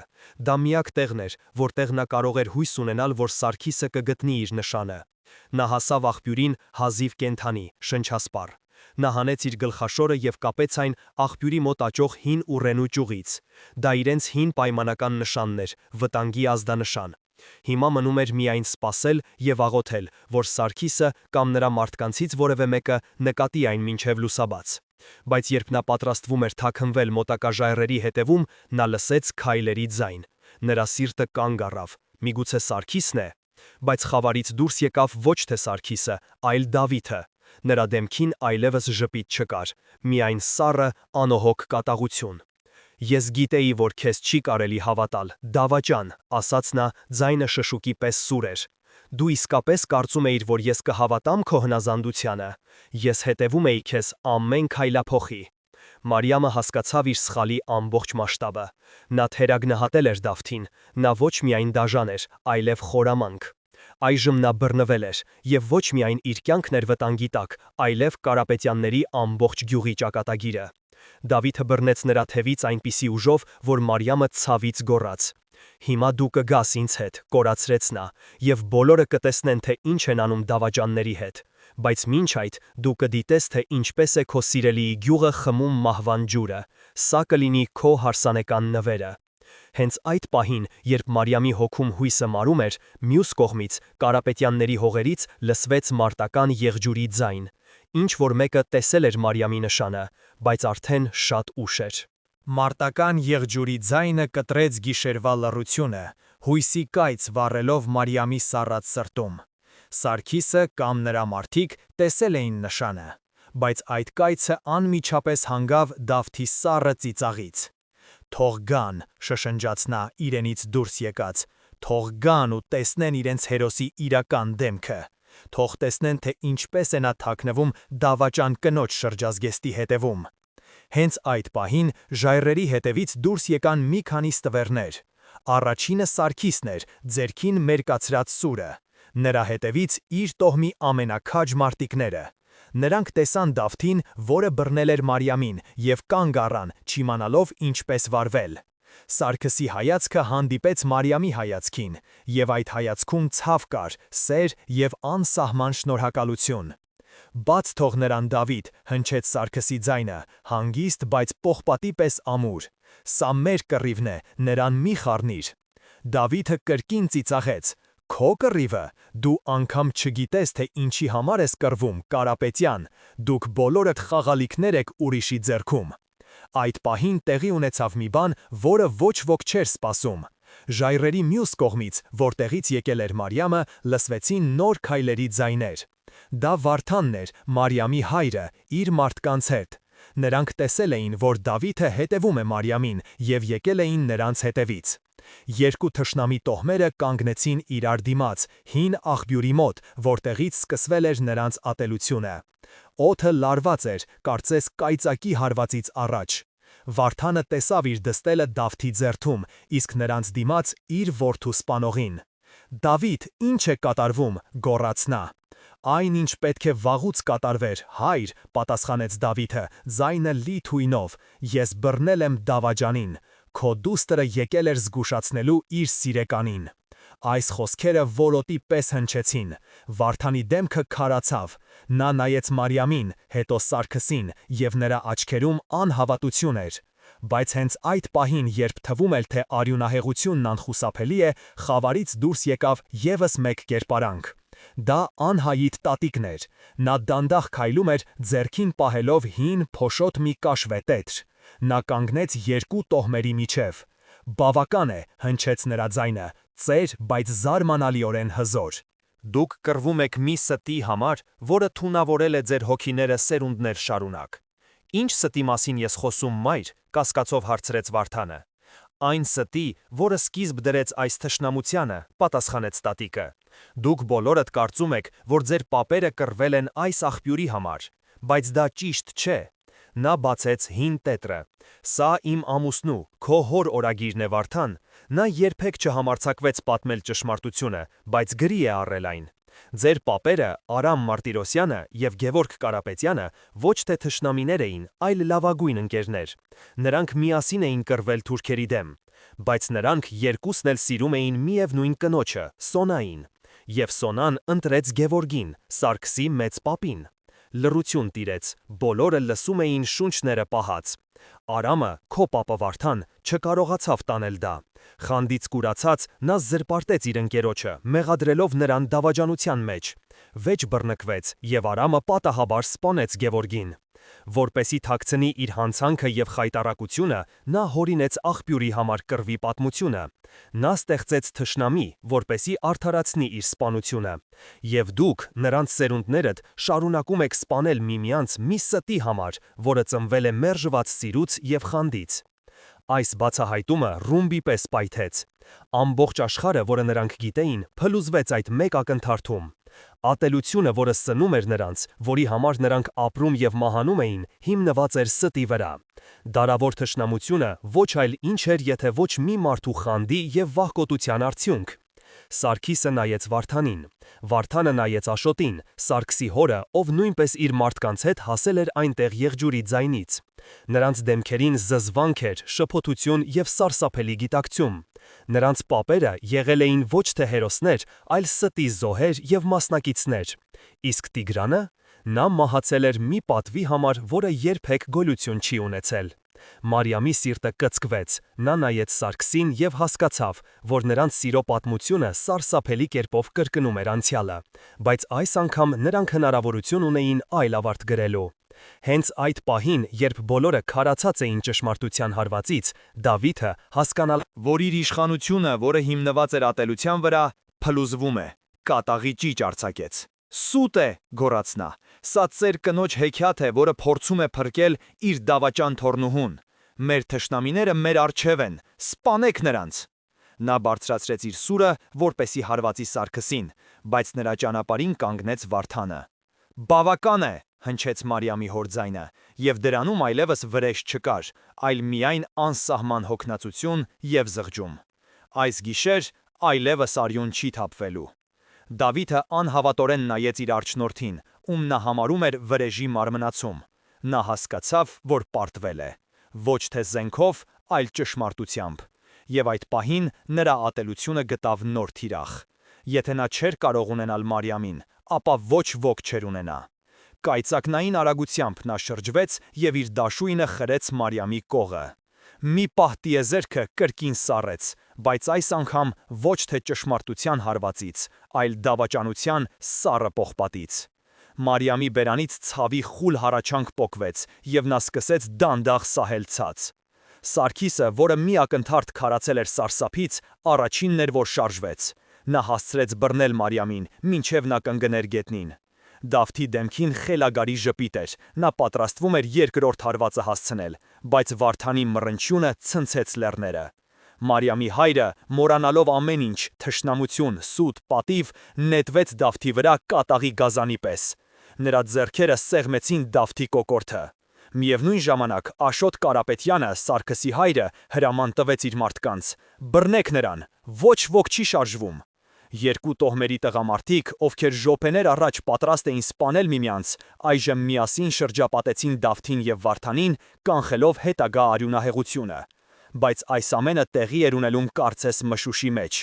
Դա միակ տեղն էր, որտեղ նա կարող էր հույս ունենալ, որ Սարգիսը կգտնի իր նշանը։ Նա հասավ աղբյուրին հազիվ կենդանի, շնչասպառ։ Նա հանեց իր գլխաշորը և կապեց այն աղբյուրի մոտ աճող հին ուռենու ճյուղից։ Դա իրենց հին պայմանական նշանն էր, վտանգի ազդանշան։ Հիմա մնում էր միայն սպասել և աղոթել, որ Սարգիսը կամ նրա մարդկանցից որևէ մեկը նկատի այն մինչև լուսաբաց։ Բայց երբ նա պատրաստվում էր թաքնվել մոտակա ժայռերի հետևում, նա լսեց քայլերի ձայն։ Նրա սիրտը կանգ առավ։ Միգուցե Սարգիսն է։ Բայց խավարից դուրս եկավ ոչ թե Սարգիսը, այլ Դավիթը։ Նրա դեմքին այլևս ժպիտ չկար, միայն սառը, անոհոք կատաղություն։ «Ես գիտեի, որ քեզ չի կարելի հավատալ, դավաճան», ասաց նա, ձայնը շշուկի պես սուր էր։ «Դու իսկապես կարծում էիր, որ ես կհավատամ քո հնազանդությանը։ Ես հետևում էի քեզ ամեն քայլափոխի»։ Մարիամը հասկացավ իր սխալի ամբողջ մասշտաբը։ Նա թերագնահատել էր Դավթին։ Նա ոչ միայն դաժան էր, այլև խորամանկ։ Այժմ նա բռնվել էր, և ոչ միայն իր կյանքն էր վտանգի տակ, այլև Կարապետյանների ամբողջ գյուղի ճակատագիրը։ Դավիթը բռնեց նրա թևից այնպիսի ուժով, որ Մարիամը ցավից գոռաց։ «Հիմա դու կգաս ինձ հետ», կորացրեց նա, «և բոլորը կտեսնեն, թե ինչ են անում դավաճանների հետ։ Բայց մինչ այդ դու կդիտես, թե ինչպես է քո սիրելիի գյուղը խմում մահվան ջուրը։ Սա կլինի քո հարսանեկան նվերը»։ Հենց այդ պահին, երբ Մարիամի հոգում հույսը մարում էր, մյուս կողմից Կարապետյանների հողերից լսվեց մարտական եղջյուրի ձայն։ Ինչ-որ մեկը տեսել էր Մարիամի նշանը, բայց արդեն շատ ուշ էր։ Մարտական եղջյուրի ձայնը կտրեց գիշերվա լռությունը, հույսի կայծ վառելով Մարիամի սառած սրտում։ Սարգիսը կամ նրա մարդիկ տեսել էին նշանը, բայց այդ կայծը անմիջապես հանգավ Դավթի սառը ծիծաղից։ «Թող գան», շշնջաց նա իրենից դուրս եկած, «թող գան ու տեսնեն իրենց հերոսի իրական դեմքը։ Թող տեսնեն, թե ինչպես է նա թաքնվում դավաճան կնոջ շրջազգեստի հետևում»։ Հենց այդ պահին ժայռերի հետևից դուրս եկան մի քանի ստվերներ։ Առաջինը Սարգիսն էր, ձեռքին մերկացրած սուրը։ Նրա հետևից իր տոհմի ամենաքաջ մարտիկները։ Նրանք տեսան Դավթին, որը բռնել էր Մարիամին, և կանգ առան, չիմանալով ինչպես վարվել։ Սարգսի հայացքը հանդիպեց Մարիամի հայացքին, և այդ հայացքում ցավ կար, սեր և անսահման շնորհակալություն։ Բաց թող նրան Դավիթ, հնչեց Սարգսի ձայնը, հանգիստ, բայց պողպատի պես ամուր։ Սա մեր կռիվն է, նրան մի խառնիր։ Դավիթը կրկին ծիծաղեց. Քո կռիվը, դու անգամ չգիտես, թե ինչի համար ես կռվում, Կարապետյան, դուք բոլորդ խաղալիքներ եք ուրիշի ձեռքում։ Այդ պահին տեղի ունեցավ մի բան, որը ոչ ոք չէր սպասում։ Ժայռերի մյուս կողմից, որտեղից եկել էր Մարիամը, լսվեցին նոր քայլերի ձայներ։ Դա Վարդանն էր, Մարիամի հայրը, իր մարդկանց հետ։ Նրանք տեսել էին, որ Դավիթը հետևում է Մարիամին և եկել էին նրանց հետևից։ Երկու թշնամի տոհմերը կանգնեցին իրար դիմաց, հին աղբյուրի մոտ, որտեղից սկսվել էր նրանց ատելությունը։ Օդը լարված էր, կարծես կայծակի հարվածից առաջ։ Վարդանը տեսավ իր դստելը Դավթի ձեռքում, իսկ նրանց դիմաց իր որդու սպանողին։ Դավիթ, ինչ է կատարվում, գոռաց նա։ Այն, ինչ պետք է վաղուց կատարվեր, հայր, պատասխանեց Դավիթը, ձայնը լի թույնով, ես բռնել եմ դավաճանին, քո դուստրը եկել էր զգուշացնելու իր սիրեկանին։ Այս խոսքերը ոլոտի պես հնչեցին, Վարդանի դեմքը քարացավ, նա նայեց Մարիամին, հետո Սարգսին, և նրա աչքերում անհավատություն էր։ Բայց հենց այդ պահին, երբ թվում էր, թե արյունահեղությունն անխուսափելի է, խավարից դուրս եկավ ևս մեկ կերպարանք։ Դա անհայիտ տատիկն էր, նա դանդաղ քայլում էր, ձեռքին պահելով հին փոշոտ մի կաշվե տետր։ Նա կանգնեց երկու տոհմերի միջև։ Բավական է, հնչեց նրա ձայնը, ծեր, բայց զարմանալիորեն հզոր։ Դուք կռվում եք մի ստի համար, որը թունավորել է ձեր հոգիները սերունդներ շարունակ։ Ինչ ստի մասին ես խոսում, մայր, կասկածով հարցրեց Վարդանը։ Այն ստի, որը սկիզբ դրեց այս թշնամությանը, պատասխանեց տատիկը։ Դուք բոլորդ կարծում եք, որ ձեր պապերը կռվել են այս աղբյուրի համար, բայց դա ճիշտ չէ։ Նա բացեց հին տետրը։ Սա իմ ամուսնու, քո հոր օրագիրն է, Վարդան։ Նա երբեք չհամարձակվեց պատմել ճշմարտությունը, բայց գրի է առել այն։ Ձեր պապերը, Արամ Մարտիրոսյանը և Գևորգ Կարապետյանը, ոչ թե թշնամիներ էին, այլ լավագույն ընկերներ։ Նրանք միասին էին կռվել թուրքերի դեմ, բայց նրանք երկուսն էլ սիրում էին միևնույն կնոջը՝ Սոնային։ Եվ Սոնան ընտրեց Գևորգին, Սարգսի մեծ պապին։ Լռություն տիրեց, բոլորը լսում էին շունչները պահած։ Արամը, քո պապը Վարդան, չկարողացավ տանել դա։ Խանդից կուրացած, նա զրպարտեց իր ընկերոջը, մեղադրելով նրան դավաճանության մեջ։ Վեճ բռնկվեց, և Արամը պատահաբար սպանեց Գևորգին։ Որպեսի թաքցնի իր հանցանքը և խայտառակությունը, նա հորինեց աղբյուրի համար կռվի պատմությունը։ Նա ստեղծեց թշնամի, որպեսի արդարացնի իր սպանությունը։ Եվ դուք, նրանց սերունդներդ, շարունակում եք սպանել միմյանց մի ստի համար, որը ծնվել է մերժված սիրուց և խանդից։ Այս բացահայտումը ռումբի պես պայթեց։ Ամբողջ աշխարհը, որը նրանք գիտեին, փլուզվեց այդ մեկ ակնթարթում։ Ատելությունը, որը սնում էր նրանց, որի համար նրանք ապրում և մահանում էին, հիմնված էր ստի վրա։ Դարավոր թշնամությունը ոչ այլ ինչ էր, եթե ոչ մի մարդու խանդի և վախկոտության արդյունք։ Սարգիսը նայեց Վարդանին, Վարդանը նայեց Աշոտին, Սարգսի հորը, ով նույնպես իր մարդկանց հետ հասել էր այնտեղ եղջյուրի ձայնից։ Նրանց դեմքերին զզվանք էր, շփոթություն և սարսափելի գիտակցում։ Նրանց պապերը եղել էին ոչ թե հերոսներ, այլ ստի զոհեր և մասնակիցներ։ Իսկ Տիգրանը։ Նա մահացել էր մի պատվի համար, որը երբեք գոյություն չի ունեցել։ Մարիամի սիրտը կծկվեց, նա նայեց Սարգսին և հասկացավ, որ նրանց սիրո պատմությունը սարսափելի կերպով կրկնում էր անցյալը, բայց այս անգամ նրանք հնարավորություն ունեին այլ ավարտ գրելու։ Հենց այդ պահին, երբ բոլորը քարացած էին ճշմարտության հարվածից, Դավիթը, հասկանալ, որ իր իշխանությունը, որը հիմնված էր ատելության վրա, փլուզվում է, կատաղի ճիճ արձակեց։ Սուտ է, գոռաց նա, սա ծեր կնոջ հեքիաթ է, որը փորձում է փրկել իր դավաճան թոռնուհուն։ Մեր թշնամիները մեր առջև են, սպանեք նրանց։ Նա բարձրացրեց իր սուրը, որպեսի հարվածի Սարգսին, բայց նրա ճանապարհին կանգնեց Վարդանը։ Բավական է, հնչեց Մարիամի հոր ձայնը, և դրանում այլևս վրեժ չկար, այլ միայն անսահման հոգնածություն և զղջում։ Այս գիշեր այլևս արյուն չի թափվելու։ Դավիթը անհավատորեն նայեց իր առաջնորդին, ում նա համարում էր վրեժի մարմնացում։ Նա հասկացավ, որ պարտվել է։ Ոչ թե զենքով, այլ ճշմարտությամբ։ Եվ այդ պահին նրա ատելությունը գտավ նոր թիրախ։ Եթե նա չէր կարող ունենալ Մարիամին, ապա ոչ ոք չէր ունենա։ Կայծակնային արագությամբ նա շրջվեց և իր դաշույնը խրեց Մարիամի կողը։ Մի պահ տիեզերքը կրկին սառեց, բայց այս անգամ ոչ թե ճշմարտության հարվածից, այլ դավաճանության սառը պողպատից։ Մարիամի բերանից ցավի խուլ հառաչանք պոկվեց, և նա սկսեց դանդաղ սահել ցած։ Սարգիսը, որը մի ակնթարթ քարացել էր սարսափից, առաջինն էր, որ շարժվեց։ Նա հասցրեց բռնել Մարիամին, մինչև նա կընկներ գետնին։ Դավթի դեմքին խելագարի ժպիտ էր, նա պատրաստվում էր երկրորդ հարվածը հասցնել, բայց Վարդանի մռնչյունը ցնցեց լեռները։ Մարիամի հայրը, մոռանալով ամեն ինչ, թշնամություն, սուտ, պատիվ, նետվեց Դավթի վրա կատաղի գազանի պես։ Նրա ձեռքերը սեղմեցին Դավթի կոկորդը։ Միևնույն ժամանակ Աշոտ Կարապետյանը, Սարգսի հայրը, հրաման տվեց իր մարդկանց. «Բռնեք նրան, ոչ ոք չի շարժվում»։ Երկու տոհմերի տղամարդիկ, ովքեր րոպեներ առաջ պատրաստ էին սպանել միմյանց, այժմ միասին շրջապատեցին Դավթին և Վարդանին, կանխելով հետագա արյունահեղությունը։ Բայց այս ամենը տեղի էր ունենում կարծես մշուշի մեջ։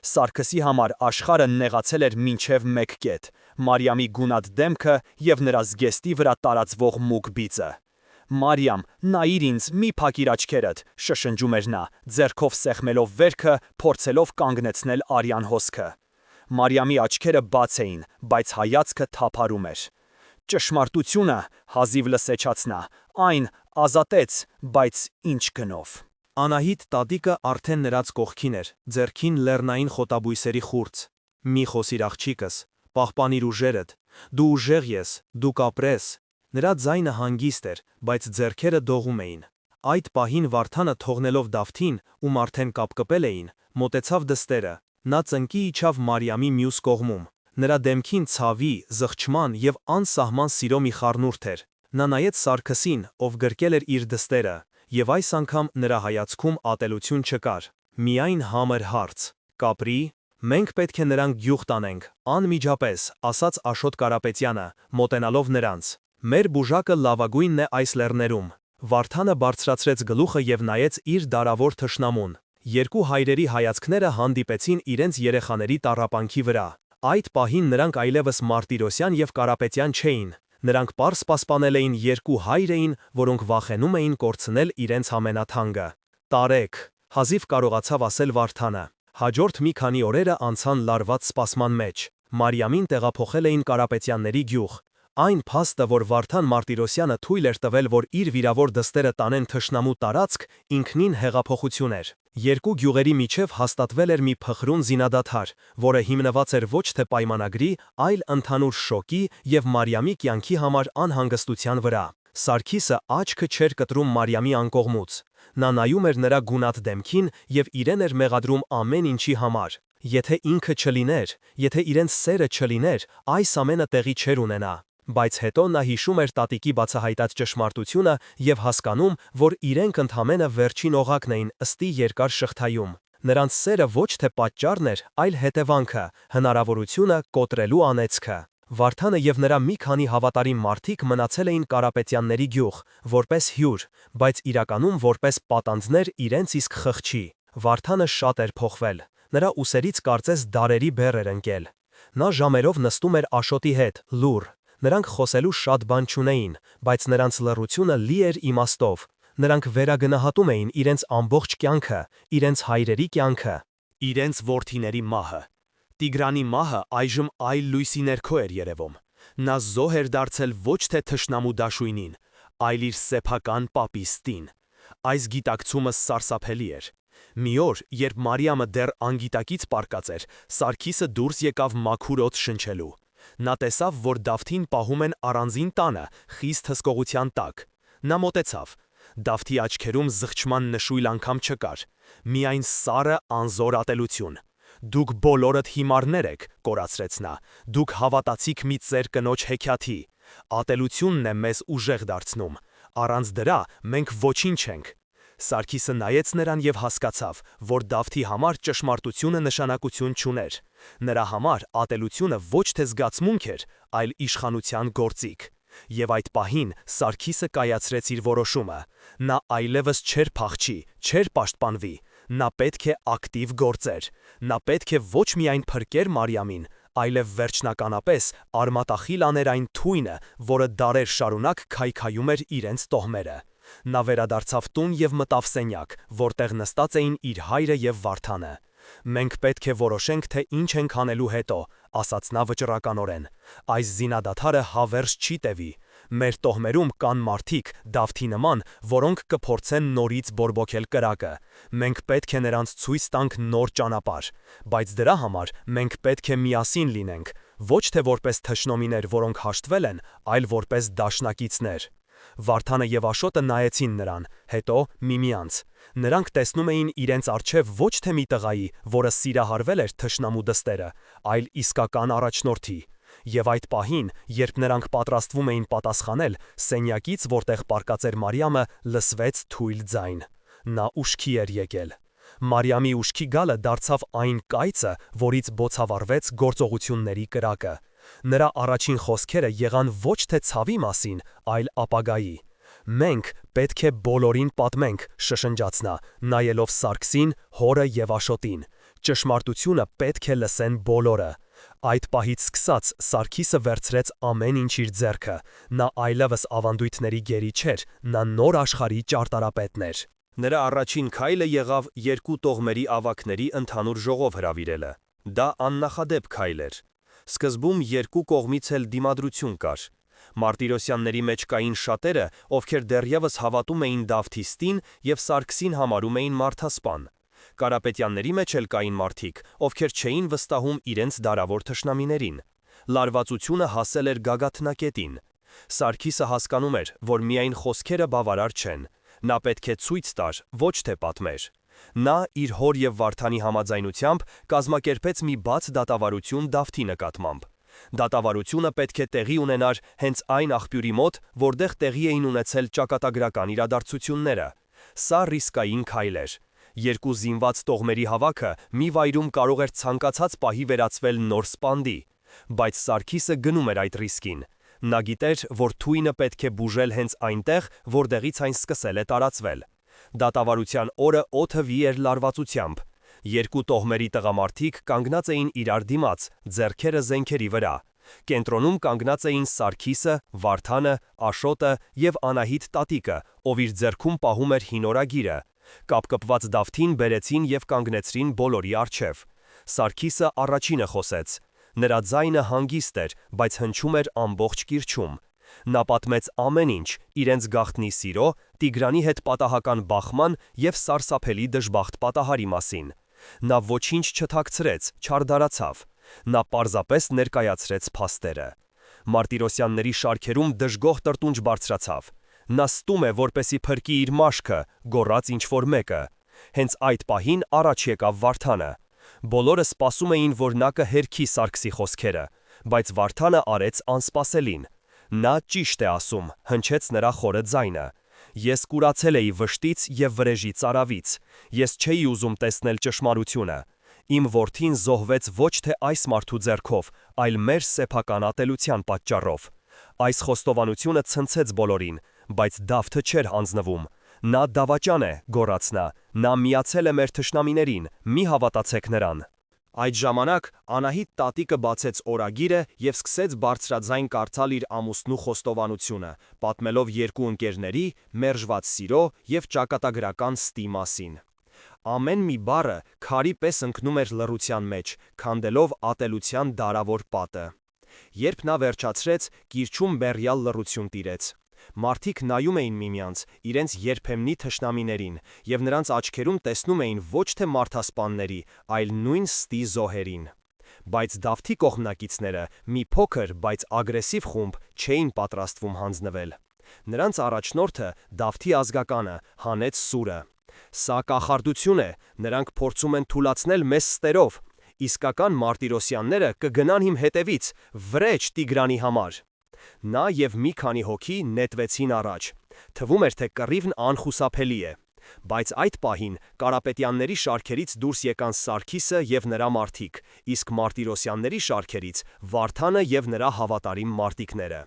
Սարգսի համար աշխարհը նեղացել էր մինչև մեկ կետ՝ Մարիամի գունատ դեմքը և նրա զգեստի վրա տարածվող մուգ բիծը։ «Մարիամ, նայիր ինձ, մի փակիր աչքերդ», շշնջում էր նա, ձեռքով սեղմելով վերքը, փորձելով կանգնեցնել արյան հոսքը։ Մարիամի աչքերը բաց էին, բայց հայացքը թափառում էր։ «Ճշմարտությունը», հազիվ լսեցաց նա, «այն ազատեց, բայց ինչ գնով»։ Անահիտ տատիկը արդեն նրանց կողքին էր, ձեռքին լեռնային խոտաբույսերի խուրձ։ «Մի խոսիր աղջիկս, պահպանիր ուժերդ, դու ուժեղ ես, դու կապրես»։ Նրա ձայնը հանգիստ էր, բայց ձեռքերը դողում էին։ Այդ պահին Վարդանը, թողնելով Դավթին, ում արդեն կապկպել էին, մոտեցավ դստերը։ Նա ծնկի իջավ Մարիամի մյուս կողմում։ Նրա դեմքին ցավի, զղջման և անսահման սիրո մի խառնուրդ էր։ Նա նայեց Սարգսին, ով գրկել էր իր դստերը, և այս անգամ նրա հայացքում ատելություն չկար, միայն համր հարց. «Կապրի»։ «Մենք պետք է նրան գյուղ տանենք, անմիջապես», ասաց Աշոտ Կարապետյանը, մոտենալով նրանց։ «Մեր բուժակը լավագույնն է այս լեռներում»։ Վարդանը բարձրացրեց գլուխը և նայեց իր դարավոր թշնամուն։ Երկու հայրերի հայացքները հանդիպեցին իրենց երեխաների տառապանքի վրա։ Այդ պահին նրանք այլևս Մարտիրոսյան և Կարապետյան չէին։ Նրանք պարզ պասպանել էին երկու հայր էին, որոնք վախենում էին կորցնել իրենց ամենաթանկը։ «Տարեք», հազիվ կարողացավ ասել Վարդանը։ Հաջորդ մի քանի օրերը անցան լարված սպասման մեջ։ Մարիամին տեղափոխել էին Կարապետյանների գյուղ։ Այն փաստը, որ Վարդան Մարտիրոսյանը թույլ էր տվել, որ իր վիրավոր դստերը տանեն թշնամու տարածք, ինքնին հեղափոխություն էր։ Երկու գյուղերի միջև հաստատվել էր մի փխրուն զինադադար, որը հիմնված էր ոչ թե պայմանագրի, այլ ընդհանուր շոկի և Մարիամի կյանքի համար անհանգստության վրա։ Սարգիսը աչքը չէր կտրում Մարիամի անկողմուց։ Նա նայում էր նրա գունատ դեմքին և իրեն էր մեղադրում ամեն ինչի համար։ Եթե ինքը չլիներ, եթե իրենց սերը չլիներ, այս ամենը տեղի չէր ունենա։ Բայց հետո նա հիշում էր տատիկի բացահայտած ճշմարտությունը և հասկանում, որ իրենք ընդամենը վերջին օղակն էին ըստի երկար շղթայում։ Նրանց սերը ոչ թե պատճառն էր, այլ հետևանքը, հնարավորությունը կոտրելու անեծքը։ Վարդանը և նրա մի քանի հավատարիմ մարդիկ մնացել էին Կարապետյանների գյուղ, որպես հյուր, բայց իրականում որպես պատանդներ իրենց իսկ խղճի։ Վարդանը շատ էր փոխվել։ Նրա ուսերից կարծես դարերի բեռ էր ընկել։ Նա ժամերով նստում էր Աշոտի հետ, լուռ։ Նրանք խոսելու շատ բան չունեին, բայց նրանց լռությունը լի էր իմաստով։ Նրանք վերագնահատում էին իրենց ամբողջ կյանքը, իրենց հայրերի կյանքը, իրենց որդիների մահը։ Տիգրանի մահը այժմ այլ լույսի ներքո էր երևում։ Նա զոհ էր դարձել ոչ թե թշնամու դաշույնին, այլ իր սեփական պապիստին։ Այս գիտակցումը սարսափելի էր։ Մի օր, երբ Մարիամը դեռ անգիտակից պառկած էր, Սարգիսը դուրս եկավ մաքուր օդ շնչելու։ Նա տեսավ, որ Դավթին պահում են առանձին տանը, խիստ հսկողության տակ։ Նա մոտեցավ։ Դավթի աչքերում զղջման նշույլ անգամ չկար, միայն սառը անզոր ատելություն։ «Դուք բոլորդ հիմարներ եք», կորացրեց նա, «դուք հավատացիք մի ծեր կնոջ հեքիաթի։ Ատելությունն է մեզ ուժեղ դարձնում, առանց դրա մենք ոչինչ ենք»։ Սարգիսը նայեց նրան և հասկացավ, որ Դավթի համար ճշմարտությունը նշանակություն չուներ։ Նրա համար ատելությունը ոչ թե զգացմունք էր, այլ իշխանության գործիք։ Եվ այդ պահին Սարգիսը կայացրեց իր որոշումը։ Նա այլևս չէր փախչի, չէր պաշտպանվի։ Նա պետք է ակտիվ գործեր։ Նա պետք է ոչ միայն փրկեր Մարիամին, այլև վերջնականապես արմատախիլ աներ այն թույնը, որը դարեր շարունակ քայքայում էր իրենց տոհմերը։ Նա վերադարձավ տուն և մտավ սենյակ, որտեղ նստած էին իր հայրը և Վարդանը։ «Մենք պետք է որոշենք, թե ինչ ենք անելու հետո», ասաց նա վճռականորեն։ «Այս զինադադարը հավերժ չի տևի։ Մեր տոհմերում կան մարդիկ, Դավթի նման, որոնք կփորձեն նորից բորբոքել կրակը։ Մենք պետք է նրանց ցույց տանք նոր ճանապարհ։ Բայց դրա համար մենք պետք է միասին լինենք, ոչ թե որպես թշնամիներ, որոնք հաշտվել են, այլ որպես դաշնակիցներ»։ Վարդանը և Աշոտը նայեցին նրան, հետո միմյանց։ Նրանք տեսնում էին իրենց առջև ոչ թե մի տղայի, որը սիրահարվել էր թշնամու դստերը, այլ իսկական առաջնորդի։ Եվ այդ պահին, երբ նրանք պատրաստվում էին պատասխանել, սենյակից, որտեղ պառկած էր Մարիամը, լսվեց թույլ ձայն։ Նա ուշքի էր եկել։ Մարիամի ուշքի գալը դարձավ այն կայծը, որից բոցավառվեց գործողությունների կրակը։ Նրա առաջին խոսքերը եղան ոչ թե ցավի մասին, այլ ապագայի։ «Մենք պետք է բոլորին պատմենք», շշնջաց նա, նայելով Սարգսին, հորը և Աշոտին։ «Ճշմարտությունը պետք է լսեն բոլորը»։ Այդ պահից սկսած Սարգիսը վերցրեց ամեն ինչ իր ձեռքը։ Նա այլևս ավանդույթների գերի չէր, նա նոր աշխարհի ճարտարապետն էր։ Նրա առաջին քայլը եղավ երկու տոհմերի ավագների ընդհանուր ժողով հրավիրելը։ Դա աննախադեպ քայլ էր։ Սկզբում երկու կողմից էլ դիմադրություն կար։ Մարտիրոսյանների մեջ կային շատերը, ովքեր դեռևս հավատում էին Դավթիստին և Սարգսին համարում էին մարդասպան։ Կարապետյանների մեջ էլ կային մարդիկ, ովքեր չէին վստահում իրենց դարավոր թշնամիներին։ Լարվածությունը հասել էր գագաթնակետին։ Սարգիսը հասկանում էր, որ միայն խոսքերը բավարար չեն։ Նա պետք է ցույց տար, ոչ թե պատմեր։ Նա, իր հոր և Վարդանի համաձայնությամբ, կազմակերպեց մի բաց դատավարություն Դավթի նկատմամբ։ Դատավարությունը պետք է տեղի ունենար հենց այն աղբյուրի մոտ, որտեղ տեղի էին ունեցել ճակատագրական իրադարձությունները։ Սա ռիսկային քայլ էր։ Երկու զինված տոհմերի հավաքը մի վայրում կարող էր ցանկացած պահի վերածվել նոր սպանդի։ Բայց Սարգիսը գնում էր այդ ռիսկին։ Նա գիտեր, որ թույնը պետք է բուժել հենց այնտեղ, որտեղից այն սկսել է տարածվել։ Դատավարության օրը օդը վի էր լարվածությամբ։ Երկու տոհմերի տղամարդիկ կանգնած էին իրար դիմաց, ձեռքերը զենքերի վրա։ Կենտրոնում կանգնած էին Սարգիսը, Վարդանը, Աշոտը և Անահիտ տատիկը, ով իր ձեռքում պահում էր հին օրագիրը։ Կապկպված Դավթին բերեցին և կանգնեցրին բոլորի առջև։ Սարգիսը առաջինը խոսեց։ Նրա ձայնը հանգիստ էր, բայց հնչում էր ամբողջ կիրճում։ Նա պատմեց ամեն ինչ՝ իրենց գաղտնի սիրո, Տիգրանի հետ պատահական բախման և սարսափելի դժբախտ պատահարի մասին։ Նա ոչինչ չթաքցրեց, չարդարացավ։ Նա պարզապես ներկայացրեց փաստերը։ Մարտիրոսյանների շարքերում դժգոհ տրտունջ բարձրացավ։ «Նա ստում է, որպեսի փրկի իր մաշկը», գոռաց ինչ-որ մեկը։ Հենց այդ պահին առաջ եկավ Վարդանը։ Բոլորը սպասում էին, որ նա կհերքի Սարգսի խոսքերը, բայց Վարդանը արեց անսպասելին։ «Նա ճիշտ է ասում», հնչեց նրա խորը ձայնը։ «Ես կուրացել էի վշտից և վրեժի ծարավից։ Ես չէի ուզում տեսնել ճշմարությունը։ Իմ որդին զոհվեց ոչ թե այս մարդու ձեռքով, այլ մեր սեփական ատելության պատճառով»։ Այս խոստովանությունը ցնցեց բոլորին, բայց Դավթը չէր հանձնվում։ «Նա դավաճան է», գոռաց նա։ «Նա միացել է մեր թշնամիներին, մի հավատացեք նրան»։ Այդ ժամանակ Անահիտ տատիկը բացեց օրագիրը և սկսեց բարձրաձայն կարդալ իր ամուսնու խոստովանությունը, պատմելով երկու ընկերների, մերժված սիրո և ճակատագրական ստի մասին։ Ամեն մի բառը քարի պես ընկնում էր լռության մեջ, քանդելով ատելության դարավոր պատը։ Երբ նա վերջացրեց, կիրճում մեռյալ լռություն տիրեց։ Մարդիկ նայում էին միմյանց, իրենց երբեմնի թշնամիներին, և նրանց աչքերում տեսնում էին ոչ թե մարդասպանների, այլ նույն ստի զոհերին։ Բայց Դավթի կողմնակիցները, մի փոքր, բայց ագրեսիվ խումբ, չէին պատրաստվում հանձնվել։ Նրանց առաջնորդը, Դավթի ազգականը, հանեց սուրը։ «Սա կախարդություն է, նրանք փորձում են թուլացնել մեզ ստերով։ Իսկական մարտիրոսյանները կգնան իմ հետևից, վրեջ Տիգրանի համար»։ Նա և մի քանի հոգի նետվեցին առաջ։ Թվում էր, թե կռիվն անխուսափելի է։ Բայց այդ պահին Կարապետյանների շարքերից դուրս եկան Սարգիսը և նրա մարդիկ, իսկ Մարտիրոսյանների շարքերից Վարդանը և նրա հավատարիմ մարտիկները։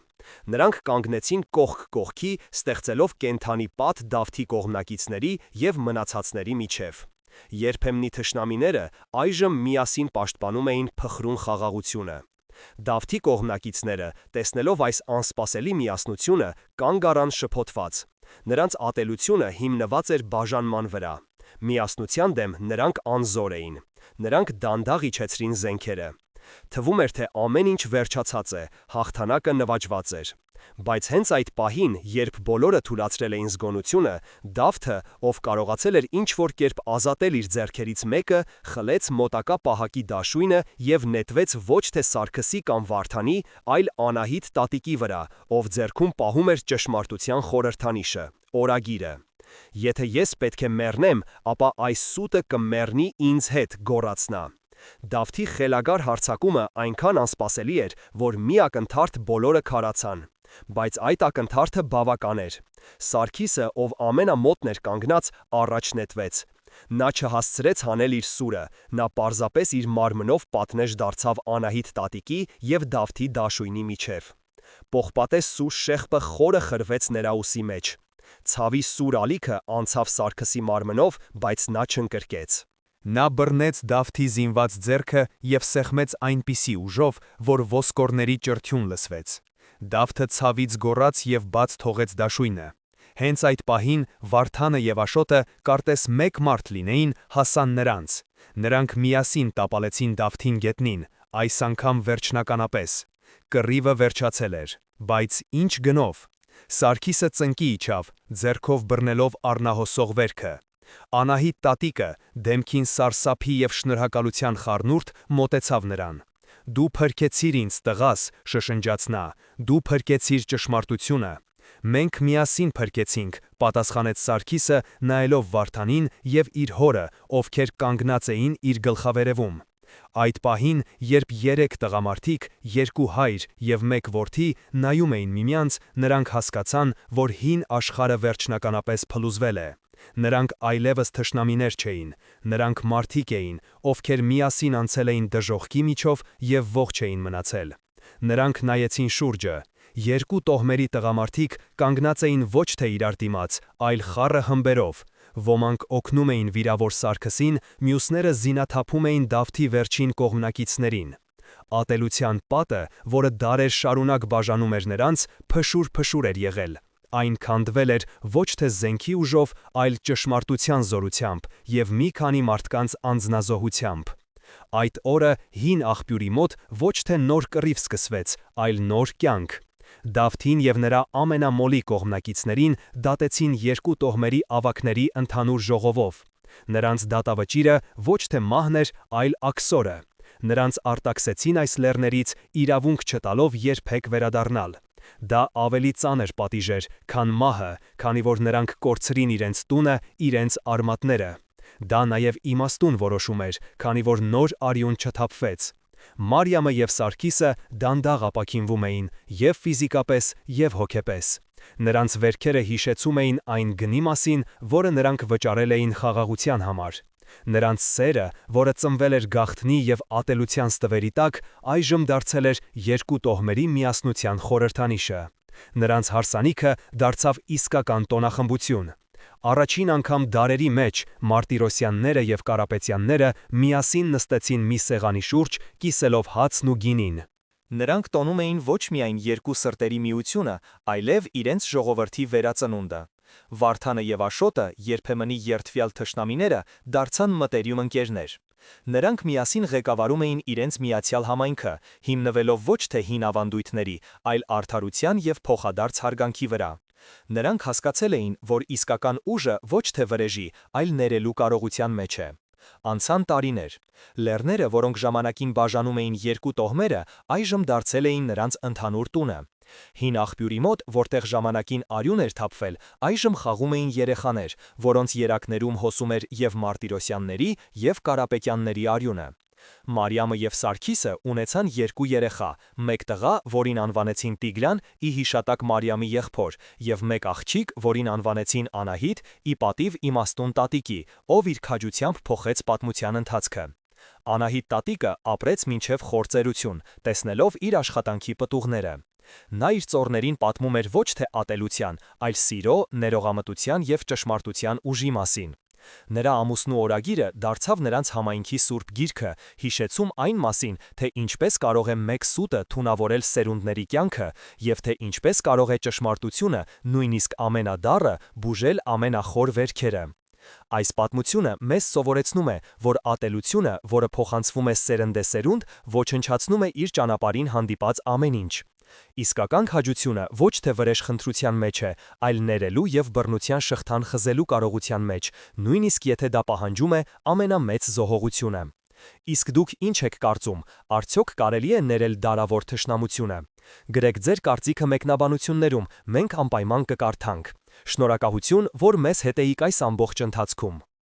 Նրանք կանգնեցին կողք կողքի, ստեղծելով կենդանի պատ Դավթի կողմնակիցների և մնացածների միջև։ Երբեմնի թշնամիները այժմ միասին պաշտպանում էին փխրուն խաղաղությունը։ Դավթի կողմնակիցները, տեսնելով այս անսպասելի միասնությունը, կանգ առան շփոթված։ Նրանց ատելությունը հիմնված էր բաժանման վրա։ Միասնության դեմ նրանք անզոր էին։ Նրանք դանդաղ իջեցրին զենքերը։ Թվում էր, թե ամեն ինչ վերջացած է, հաղթանակը նվաճված էր։ Բայց հենց այդ պահին, երբ բոլորը թուլացրել էին զգոնությունը, Դավթը, ով կարողացել էր ինչ-որ կերպ ազատել իր ձեռքերից մեկը, խլեց մոտակա պահակի դաշույնը և նետվեց ոչ թե Սարգսի կամ Վարդանի, այլ Անահիտ տատիկի վրա, ով ձեռքում պահում էր ճշմարտության խորհրդանիշը՝ օրագիրը։ «Եթե ես պետք է մեռնեմ, ապա այս սուտը կմեռնի ինձ հետ», գոռաց նա։ Դավթի խելագար հարձակումը այնքան անսպասելի էր, որ մի ակնթարթ բոլորը քարացան։ Բայց այդ ակնթարթը բավական էր։ Սարգիսը, ով ամենամոտն էր կանգնած, առաջ նետվեց։ Նա չհասցրեց հանել իր սուրը, նա պարզապես իր մարմնով պատնեշ դարձավ Անահիտ տատիկի և Դավթի դաշույնի միջև։ Պողպատե սուր շեղբը խորը խրվեց նրա ուսի մեջ։ Ցավի սուր ալիքը անցավ Սարգսի մարմնով, բայց նա չընկրկեց։ Նա բռնեց Դավթի զինված ձեռքը և սեղմեց այնպիսի ուժով, որ ոսկորների ճրթյուն լսվեց։ Դավթը ցավից գոռաց և բաց թողեց դաշույնը։ Հենց այդ պահին Վարդանը և Աշոտը, կարտես մեկ մարդ լինեին, հասան նրանց։ Նրանք միասին տապալեցին Դավթին գետնին, այս անգամ վերջնականապես։ Կռիվը վերջացել էր, բայց ինչ գնով։ Սարգիսը ծնկի իջավ, ձեռքով բռնելով առնահոսող վերքը։ Անահիտ տատիկը, դեմքին սարսափի և շնորհակալության խառնուրդ, մոտեցավ նրան։ «Դու փրկեցիր ինձ, տղաս», շշնջաց նա, «դու փրկեցիր ճշմարտությունը»։ «Մենք միասին փրկեցինք», պատասխանեց Սարգիսը, նայելով Վարդանին և իր հորը, ովքեր կանգնած էին իր գլխավերևում։ Այդ պահին, երբ երեք տղամարդիկ, երկու հայր և մեկ որդի նայում էին միմյանց, նրանք հասկացան, որ հին աշխարհը վերջնականապես փլուզվել է։ Նրանք այլևս թշնամիներ չէին, նրանք մարդիկ էին, ովքեր միասին անցել էին դժոխքի միջով և ողջ էին մնացել։ Նրանք նայեցին շուրջը։ Երկու տոհմերի տղամարդիկ կանգնած էին ոչ թե իրար դիմաց, այլ խառը հմբերով։ Ոմանք օգնում էին վիրավոր Սարգսին, մյուսները զինաթափում էին Դավթի վերջին կողմնակիցներին։ Ատելության պատը, որը դարեր շարունակ բաժանում էր նրանց, փշուր-փշուր էր եղել։ Այն քանդվել էր ոչ թե զենքի ուժով, այլ ճշմարտության զորությամբ և մի քանի մարդկանց անձնազոհությամբ։ Այդ օրը հին աղբյուրի մոտ ոչ թե նոր կռիվ սկսվեց, այլ նոր կյանք։ Դավթին և նրա ամենամոլի կողմնակիցներին դատեցին երկու տոհմերի ավագների ընդհանուր ժողովով։ Նրանց դատավճիռը ոչ թե մահն էր, այլ աքսորը։ Նրանց արտաքսեցին այս լեռներից, իրավունք չտալով երբեք վերադառնալ։ Դա ավելի ծանր պատիժ էր, քան մահը, քանի որ նրանք կորցրին իրենց տունը, իրենց արմատները։ Դա նաև իմաստուն որոշում էր, քանի որ նոր արյուն չթափվեց։ Մարիամը և Սարգիսը դանդաղ ապաքինվում էին և ֆիզիկապես, և հոգեպես։ Նրանց վերքերը հիշեցում էին այն գնի մասին, որը նրանք վճարել էին խաղաղության համար։ Նրանց սերը, որը ծնվել էր գաղտնի և ատելության ստվերի տակ, այժմ դարձել էր երկու տոհմերի միասնության խորհրդանիշը։ Նրանց հարսանիքը դարձավ իսկական տոնախմբություն։ Առաջին անգամ դարերի մեջ Մարտիրոսյանները և Կարապետյանները միասին նստեցին մի սեղանի շուրջ, կիսելով հացն ու գինին։ Նրանք տոնում էին ոչ միայն երկու սրտերի միությունը, այլև իրենց ժողովրդի վերածնունդը։ Վարդանը և Աշոտը, երբեմնի երդվյալ թշնամիները, դարձան մտերիմ ընկերներ։ Նրանք միասին ղեկավարում էին իրենց միացյալ համայնքը, հիմնվելով ոչ թե հին ավանդույթների, այլ արդարության և փոխադարձ հարգանքի վրա։ Նրանք հասկացել էին, որ իսկական ուժը ոչ թե վրեժի, այլ ներելու կարողության մեջ է։ Անցան տարիներ։ Լեռները, որոնք ժամանակին բաժանում էին երկու տոհմերը, այժմ դարձել էին նրանց ընդհանուր տունը։ Հին աղբյուրի մոտ, որտեղ ժամանակին արյուն էր թափվել, այժմ խաղում էին երեխաներ, որոնց երակներում հոսում էր և Մարտիրոսյանների, և Կարապետյանների արյունը։ Մարիամը և Սարգիսը ունեցան երկու երեխա, մեկ տղա, որին անվանեցին Տիգրան, ի հիշատակ Մարիամի եղբոր, և մեկ աղջիկ, որին անվանեցին Անահիտ, ի պատիվ իմաստուն տատիկի, ով իր քաջությամբ փոխեց պատմության ընթացքը։ Անահիտ տատիկը ապրեց մինչև խոր ծերություն, տեսնելով իր աշխատանքի պտուղները։ Նա իր ծոռներին պատմում էր ոչ թե ատելության, այլ սիրո, ներողամտության և ճշմարտության ուժի մասին։ Նրա ամուսնու օրագիրը դարձավ նրանց համայնքի սուրբ գիրքը, հիշեցում այն մասին, թե ինչպես կարող է մեկ սուտը թունավորել սերունդների կյանքը և թե ինչպես կարող է ճշմարտությունը, նույնիսկ ամենադառը, բուժել ամենախոր վերքերը։ Այս պատմությունը մեզ սովորեցնում է, որ ատելությունը, որը փոխանցվում է սերնդեսերունդ, ոչնչացնում է իր ճանապարհին հանդիպած ամեն ինչ։ Իսկական քաջությունը ոչ թե վրեժխնդրության մեջ է, այլ ներելու և բռնության շղթան խզելու կարողության մեջ, նույնիսկ եթե դա պահանջում է ամենամեծ զոհողությունը։ Իսկ դուք ինչ եք կարծում, արդյոք կարելի է ներել դարավոր թշնամությունը։ Գրեք ձեր կարծիքը մեկնաբանություններում, մենք անպայման կկարդանք։ Շնորհակալություն, որ մեզ հետ էիք այս ամբողջ ընթացքում։